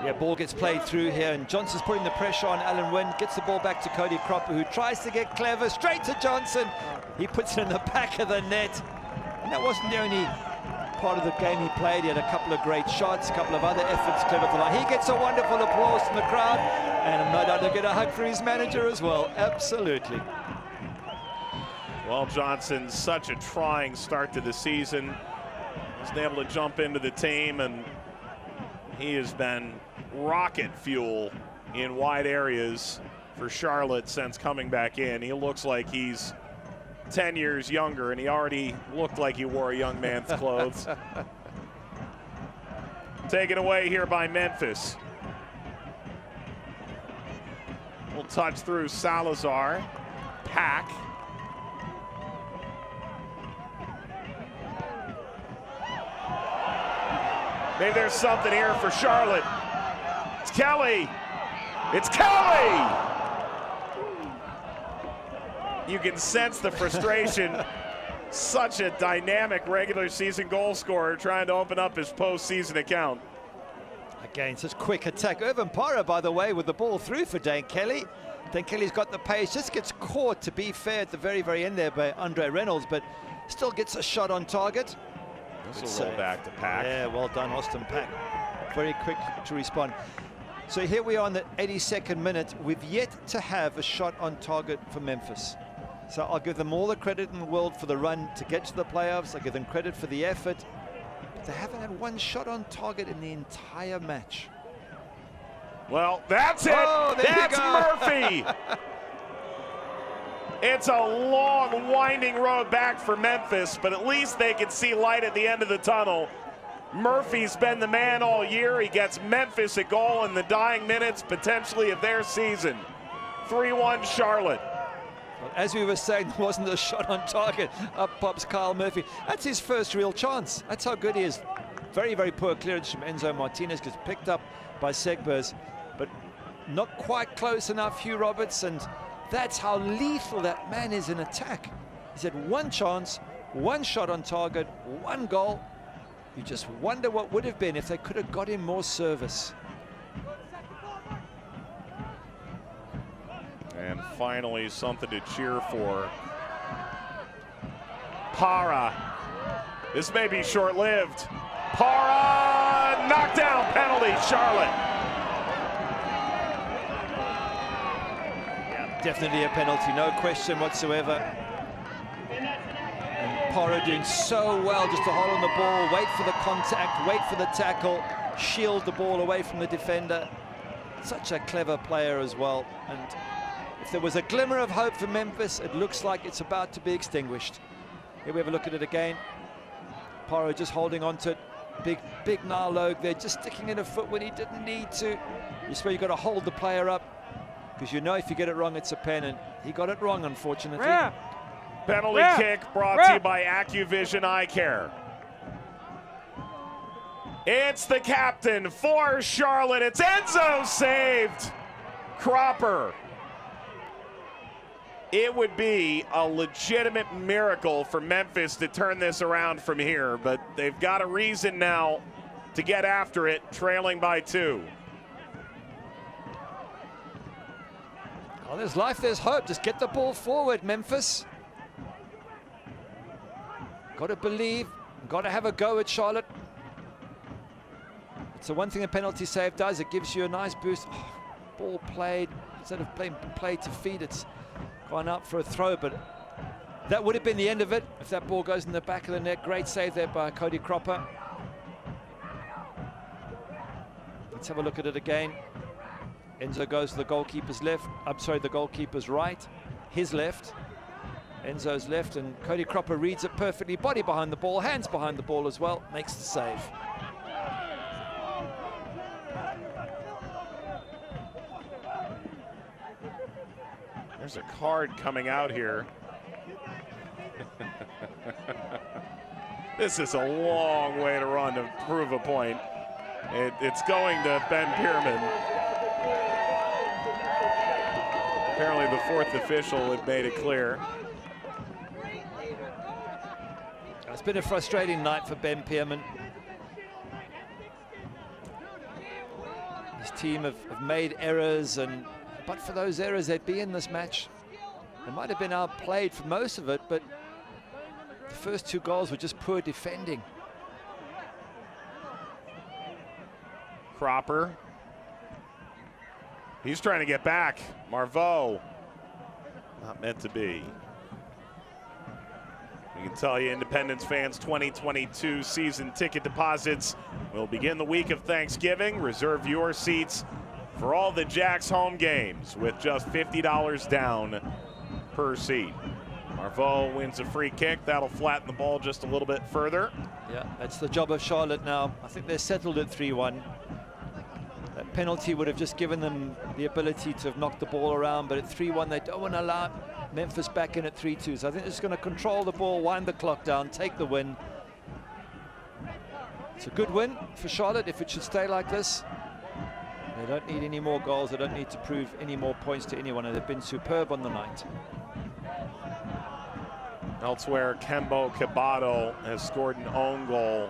Yeah, ball gets played through here, and Johnson's putting the pressure on Alan Wynn, gets the ball back to Cody Cropper, who tries to get clever, straight to Johnson. He puts it in the back of the net. And that wasn't the only part of the game he played. He had a couple of great shots, a couple of other efforts clever for the line. He gets a wonderful applause from the crowd, and no doubt he'll get a hug from his manager as well. Absolutely. Well, Johnson, such a trying start to the season. Wasn't able to jump into the team, and he has been rocket fuel in wide areas for Charlotte since coming back in. He looks like he's 10 years younger, and he already looked like he wore a young man's clothes. Taken away here by Memphis. We'll touch through Salazar. Pack. Maybe there's something here for Charlotte. It's Kelly. It's Kelly! You can sense the frustration. Such a dynamic regular season goal scorer trying to open up his postseason account. Again, such quick attack. Irvin Parra, by the way, with the ball through for Dane Kelly. Dane Kelly's got the pace, just gets caught, to be fair, at the very, very end there by Andre Reynolds, but still gets a shot on target. This will roll back to Pack. Yeah, well done, Austin Pack. Very quick to respond. So here we are in the 82nd minute. We've yet to have a shot on target for Memphis. So I'll give them all the credit in the world for the run to get to the playoffs. I'll give them credit for the effort. But they haven't had one shot on target in the entire match. Well, that's it. Oh, that's Murphy. It's a long, winding road back for Memphis, but at least they can see light at the end of the tunnel. Murphy's been the man all year. He gets Memphis a goal in the dying minutes, potentially, of their season. 3-1 Charlotte. Well, as we were saying, there wasn't a shot on target. Up pops Kyle Murphy. That's his first real chance. That's how good he is. Very, very poor clearance from Enzo Martinez, gets picked up by Segbers, but not quite close enough, Hugh Roberts, and that's how lethal that man is in attack. He's had one chance, one shot on target, one goal. You just wonder what would have been if they could have got him more service. And finally, something to cheer for. Para. This may be short-lived. Para, knockdown penalty, Charlotte. Yeah, definitely a penalty, no question whatsoever. And Para doing so well just to hold on the ball, wait for the contact, wait for the tackle, shield the ball away from the defender. Such a clever player as well. And if there was a glimmer of hope for Memphis, it looks like it's about to be extinguished. Here we have a look at it again. Para just holding on to it. Big Narlog there, just sticking in a foot when he didn't need to. You swear you've got to hold the player up, because you know if you get it wrong, it's a pen, and he got it wrong, unfortunately. Penalty kick brought to you by AccuVision Eye Care. It's the captain for Charlotte. It's Enzo saved. Cropper. It would be a legitimate miracle for Memphis to turn this around from here, but they've got a reason now to get after it, trailing by 2. Oh, there's life, there's hope. Just get the ball forward, Memphis. Got to believe, got to have a go at Charlotte. It's the one thing a penalty save does. It gives you a nice boost. Oh, ball played, instead of playing play to feed, it's gone up for a throw, but that would have been the end of it if that ball goes in the back of the net. Great save there by Cody Cropper. Let's have a look at it again. Enzo goes to the goalkeeper's left. I'm sorry, the goalkeeper's right. His left. Enzo's left, and Cody Cropper reads it perfectly. Body behind the ball, hands behind the ball as well. Makes the save. There's a card coming out here. This is a long way to run to prove a point. It's going to Ben Pierman. Apparently the fourth official had made it clear. It's been a frustrating night for Ben Pierman. His team have made errors, but for those errors, they'd be in this match. They might have been outplayed for most of it, but the first 2 goals were just poor defending. Cropper. He's trying to get back. Marveau. Not meant to be. We can tell you, Independence fans, 2022 season ticket deposits will begin the week of Thanksgiving. Reserve your seats for all the Jacks home games with just $50 down per seat. Marveau wins a free kick. That'll flatten the ball just a little bit further. Yeah, that's the job of Charlotte now. I think they're settled at 3-1. That penalty would have just given them the ability to have knocked the ball around, but at 3-1, they don't want to allow Memphis back in at 3-2. So I think they're just going to control the ball, wind the clock down, take the win. It's a good win for Charlotte if it should stay like this. They don't need any more goals. They don't need to prove any more points to anyone, and they've been superb on the night. Elsewhere, Kembo Kibato has scored an own goal.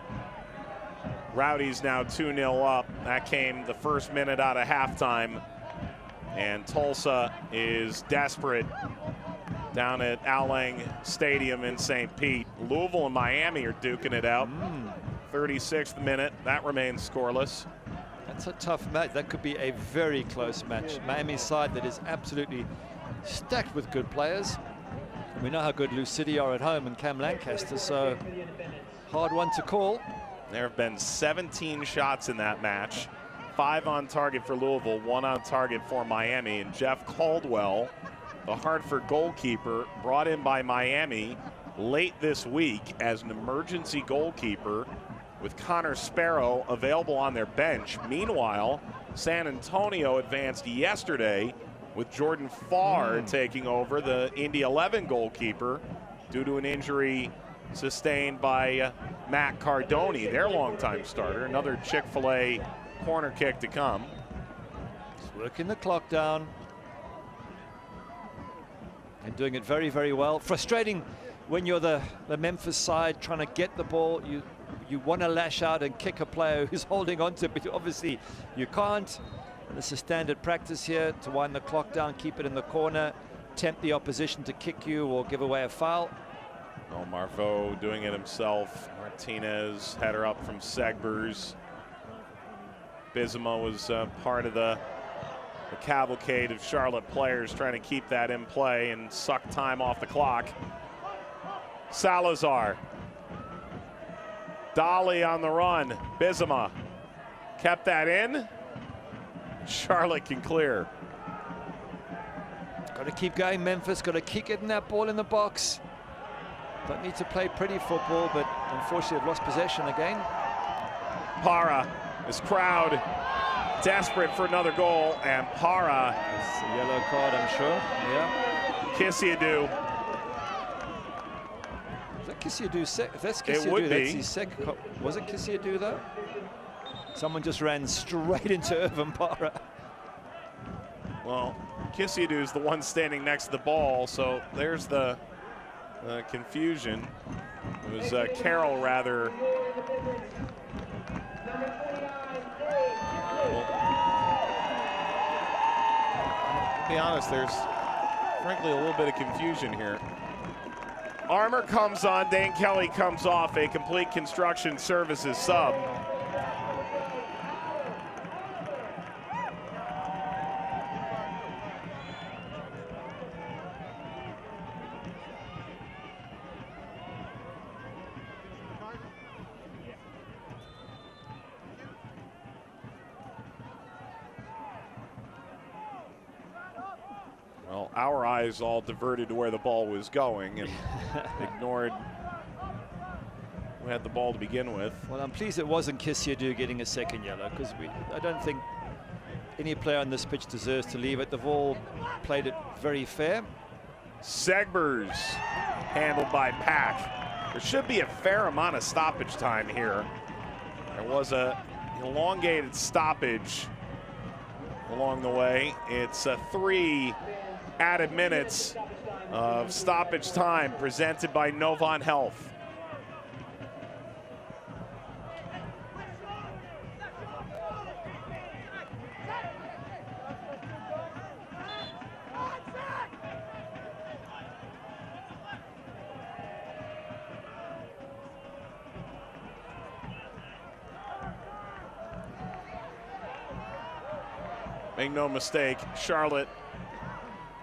Rowdy's now 2-0 up. That came the first minute out of halftime. And Tulsa is desperate down at Al Lang Stadium in St. Pete. Louisville and Miami are duking it out. 36th minute, that remains scoreless. That's a tough match. That could be a very close match. Miami's side that is absolutely stacked with good players. We know how good Lou City are at home and Cam Lancaster, so hard one to call. There have been 17 shots in that match. 5 on target for Louisville, 1 on target for Miami. And Jeff Caldwell the Hartford goalkeeper, brought in by Miami late this week as an emergency goalkeeper, with Connor Sparrow available on their bench. Meanwhile, San Antonio advanced yesterday with Jordan Farr taking over, the Indy 11 goalkeeper, due to an injury sustained by Matt Cardoni, their longtime starter. Another Chick-fil-A corner kick to come. He's working the clock down and doing it very, very well. Frustrating when you're the Memphis side trying to get the ball. You want to lash out and kick a player who's holding on to it, but obviously you can't. And this is standard practice here, to wind the clock down, keep it in the corner, tempt the opposition to kick you or give away a foul. Oh, Marveau doing it himself. Martinez, header up from Segbers. Bizima was part of the cavalcade of Charlotte players trying to keep that in play and suck time off the clock. Salazar. Dolly on the run. Bizima kept that in. Charlotte can clear. Got to keep going, Memphis. Got to keep getting that ball in the box. Don't need to play pretty football, but unfortunately have lost possession again. Para, this crowd desperate for another goal, and Para. It's a yellow card, I'm sure. Yeah. Kissiadou. Is that Kissiadou sick? If that's It would Kissiadou, that's be. his second. Was it Kissiadou though? Someone just ran straight into Irvin Para. Well, Kissiadou is the one standing next to the ball, so there's the confusion. It was Carroll, rather. Well, to be honest, there's frankly a little bit of confusion here. Armour comes on, Dane Kelly comes off, a complete construction services sub. Well, our eyes all diverted to where the ball was going and ignored who had the ball to begin with. Well, I'm pleased it wasn't Kissiadou getting a second yellow, because I don't think any player on this pitch deserves to leave it. They've all played it very fair. Segbers handled by Pack. There should be a fair amount of stoppage time here. There was a elongated stoppage along the way. It's 3 added minutes of stoppage time presented by Novant Health. Make no mistake, Charlotte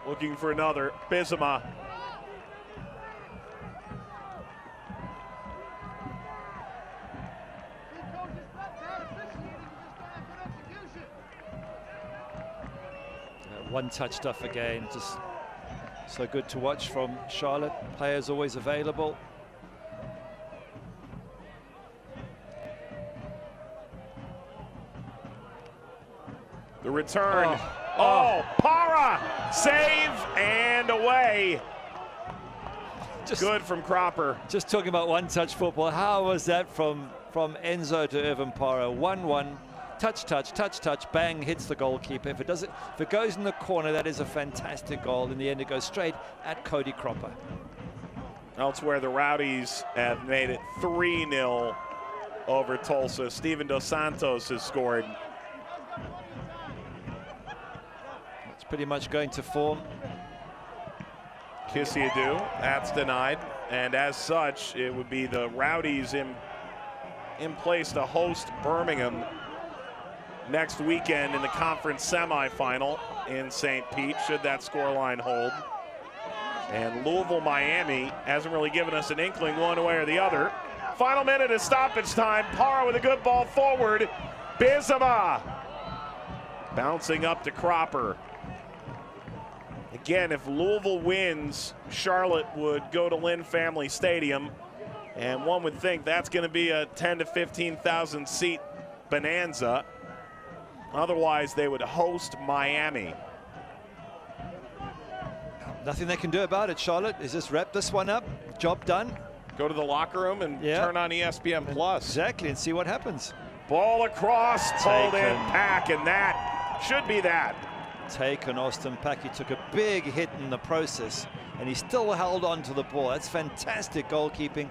looking for another. Bizima. One-touch stuff again, just so good to watch from Charlotte. Players always available. The return. Oh, Para! Save and away. Just good from Cropper. Just talking about one-touch football. How was that from Enzo to Irvin Para? 1-1. Touch, touch, touch, touch, bang, hits the goalkeeper. If it goes in the corner, that is a fantastic goal. In the end, it goes straight at Cody Cropper. Elsewhere, the Rowdies have made it 3-0 over Tulsa. Steven Dos Santos has scored. It's pretty much going to form. Kissiadou, that's denied. And as such, it would be the Rowdies in place to host Birmingham next weekend in the conference semifinal in St. Pete, should that scoreline hold. And Louisville-Miami hasn't really given us an inkling one way or the other. Final minute of stoppage time. Para with a good ball forward. Bizima bouncing up to Cropper. Again, if Louisville wins, Charlotte would go to Lynn Family Stadium, and one would think that's going to be a 10 to 15,000 seat bonanza. Otherwise, they would host Miami. Nothing they can do about it, Charlotte. Is just wrap this one up, job done. Go to the locker room and turn on ESPN Plus. Exactly, and see what happens. Ball across, pulled in Pack, and that should be that. Taken Austin Pack. He took a big hit in the process, and he still held on to the ball. That's fantastic goalkeeping.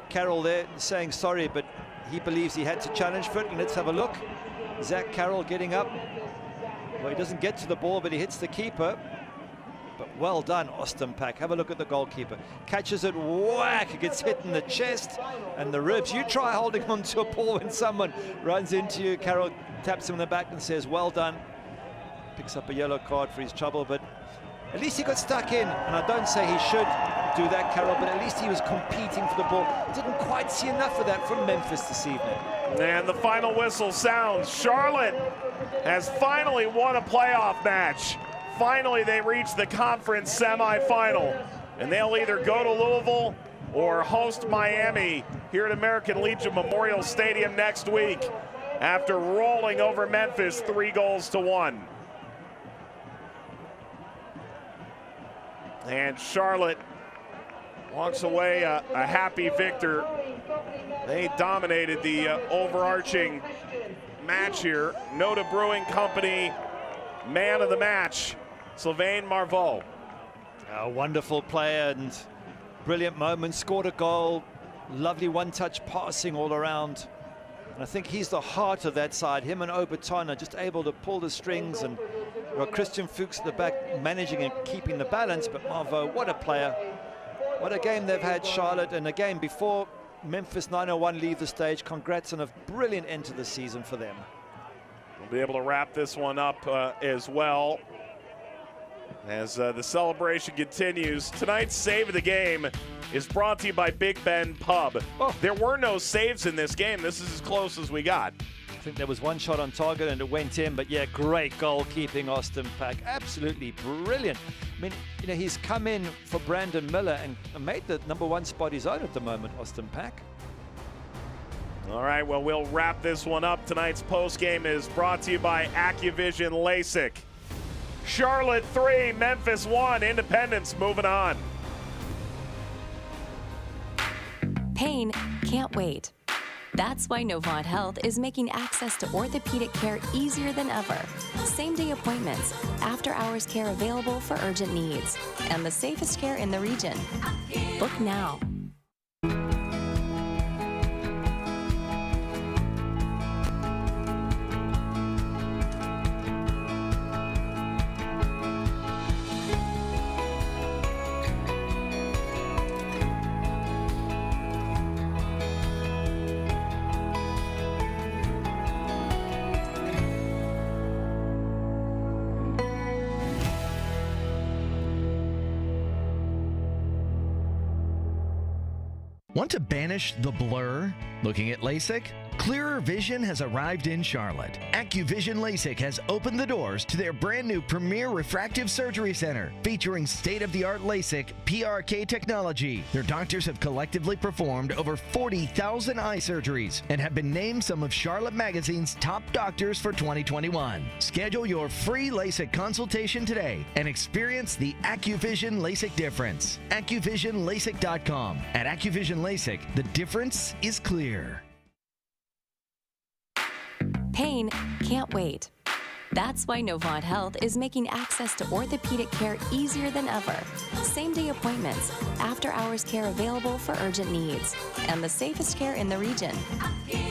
Carroll there saying sorry, but he believes he had to challenge for it. And let's have a look. Zach Carroll getting up. Well, he doesn't get to the ball, but he hits the keeper. But well done, Austin Pack. Have a look at the goalkeeper. Catches it, whack, it gets hit in the chest and the ribs. You try holding on to a ball when someone runs into you. Carroll taps him in the back and says, well done. Picks up a yellow card for his trouble, but at least he got stuck in. And I don't say he should do that, Carroll, but at least he was competing for the ball. Didn't quite see enough of that from Memphis this evening. And the final whistle sounds. Charlotte has finally won a playoff match. Finally, they reach the conference semifinal, and they'll either go to Louisville or host Miami here at American Legion Memorial Stadium next week after rolling over Memphis 3-1. And Charlotte walks away a happy victor. They dominated the overarching match here. Noda Brewing Company man of the match, Sylvain Marveau. A wonderful player and brilliant moment, scored a goal, lovely one-touch passing all around. And I think he's the heart of that side. Him and Oberton are just able to pull the strings, and Christian Fuchs at the back managing and keeping the balance. But Marveau, what a player. What a game they've had, Charlotte. And again, before Memphis 901 leave the stage, congrats on a brilliant end to the season for them. We'll be able to wrap this one up as well as the celebration continues. Tonight's save of the game is brought to you by Big Ben Pub. Oh. There were no saves in this game. This is as close as we got. I think there was one shot on target and it went in, but yeah, great goalkeeping, Austin Pack. Absolutely brilliant. I mean, you know, he's come in for Brandon Miller and made the #1 spot his own at the moment, Austin Pack. All right, well, we'll wrap this one up. Tonight's postgame is brought to you by AccuVision LASIK. Charlotte 3, Memphis 1, Independence moving on. Pain can't wait. That's why Novant Health is making access to orthopedic care easier than ever. Same-day appointments, after-hours care available for urgent needs, and the safest care in the region. Book now. Want to banish the blur? Looking at LASIK? Clearer vision has arrived in Charlotte. AccuVision LASIK has opened the doors to their brand new premier refractive surgery center featuring state-of-the-art LASIK PRK technology. Their doctors have collectively performed over 40,000 eye surgeries and have been named some of Charlotte Magazine's top doctors for 2021. Schedule your free LASIK consultation today and experience the AccuVision LASIK difference. AccuVisionLASIK.com. At AccuVision LASIK, the difference is clear. Pain can't wait. That's why Novant Health is making access to orthopedic care easier than ever. Same-day appointments, after-hours care available for urgent needs, and the safest care in the region.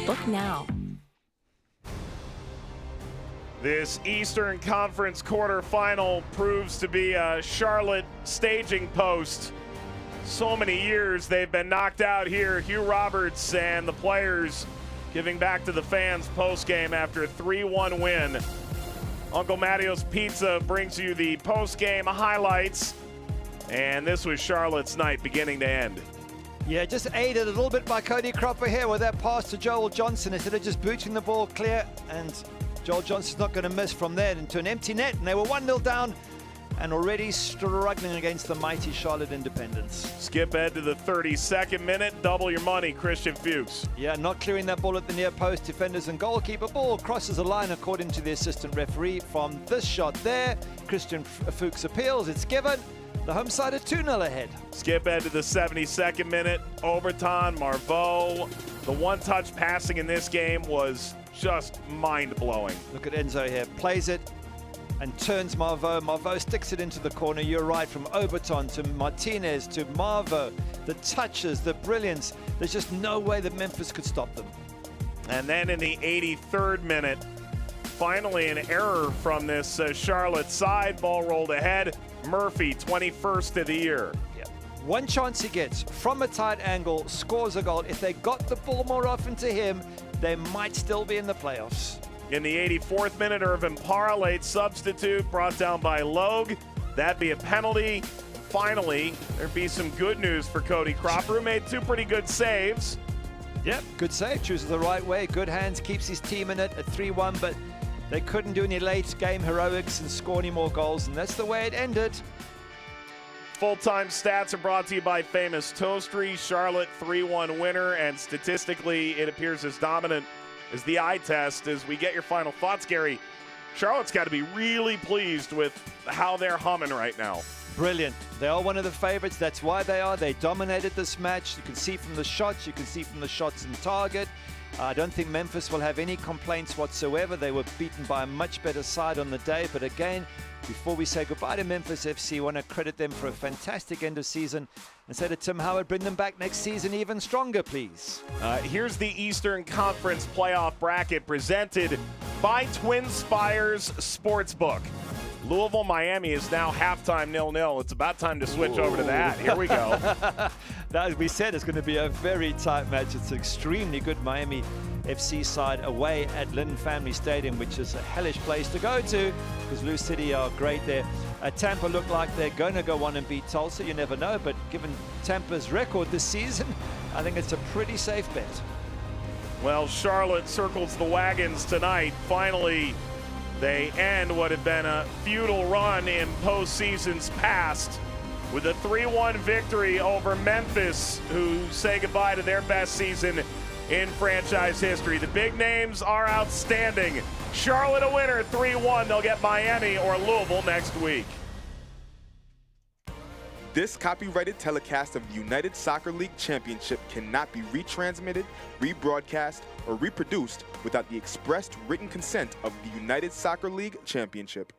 Book now. This Eastern Conference quarterfinal proves to be a Charlotte staging post. So many years they've been knocked out here. Hugh Roberts and the players giving back to the fans post-game after a 3-1 win. Uncle Matteo's Pizza brings you the post-game highlights. And this was Charlotte's night beginning to end. Yeah, just aided a little bit by Cody Cropper here with that pass to Joel Johnson instead of just booting the ball clear. And Joel Johnson's not going to miss from there into an empty net. And they were 1-0 down. and already struggling against the mighty Charlotte Independence. Skip ahead to the 32nd minute. Double your money, Christian Fuchs. Yeah, not clearing that ball at the near post. Defenders and goalkeeper. Ball crosses the line according to the assistant referee from this shot there. Christian Fuchs appeals. It's given. The home side are 2-0 ahead. Skip ahead to the 72nd minute. Overton, Marveau. The one-touch passing in this game was just mind-blowing. Look at Enzo here. Plays it and turns Marveau. Marveau sticks it into the corner. You're right, from Overton to Martinez to Marveau. The touches, the brilliance. There's just no way that Memphis could stop them. And then in the 83rd minute, finally an error from this Charlotte side. Ball rolled ahead. Murphy, 21st of the year. Yeah. One chance he gets from a tight angle, scores a goal. If they got the ball more often to him, they might still be in the playoffs. In the 84th minute, Irvin Parra, late substitute, brought down by Logue. That'd be a penalty. Finally, there'd be some good news for Cody Cropper, who made two pretty good saves. Yep, good save, chooses the right way, good hands, keeps his team in it at 3-1, but they couldn't do any late game heroics and score any more goals, and that's the way it ended. Full-time stats are brought to you by Famous Toastery. Charlotte 3-1 winner, and statistically it appears as dominant as the eye test. As we get your final thoughts, Gary, Charlotte's got to be really pleased with how they're humming right now. Brilliant. They are one of the favorites. That's why they are. They dominated this match. You can see from the shots. You can see from the shots in target. I don't think Memphis will have any complaints whatsoever. They were beaten by a much better side on the day. But again, before we say goodbye to Memphis FC, I want to credit them for a fantastic end of season and say to Tim Howard, bring them back next season even stronger, please. Here's the Eastern Conference playoff bracket presented by Twin Spires Sportsbook. Louisville, Miami is now halftime 0-0. It's about time to switch over to that. Here we go. As we said, it's going to be a very tight match. It's an extremely good Miami FC side away at Linden Family Stadium, which is a hellish place to go to because Lou City are great there. Tampa look like they're going to go on and beat Tulsa. You never know, but given Tampa's record this season, I think it's a pretty safe bet. Well, Charlotte circles the wagons tonight. Finally, they end what had been a futile run in postseasons past with a 3-1 victory over Memphis, who say goodbye to their best season in franchise history. The big names are outstanding. Charlotte a winner, 3-1. They'll get Miami or Louisville next week. This copyrighted telecast of the United Soccer League Championship cannot be retransmitted, rebroadcast, or reproduced without the expressed written consent of the United Soccer League Championship.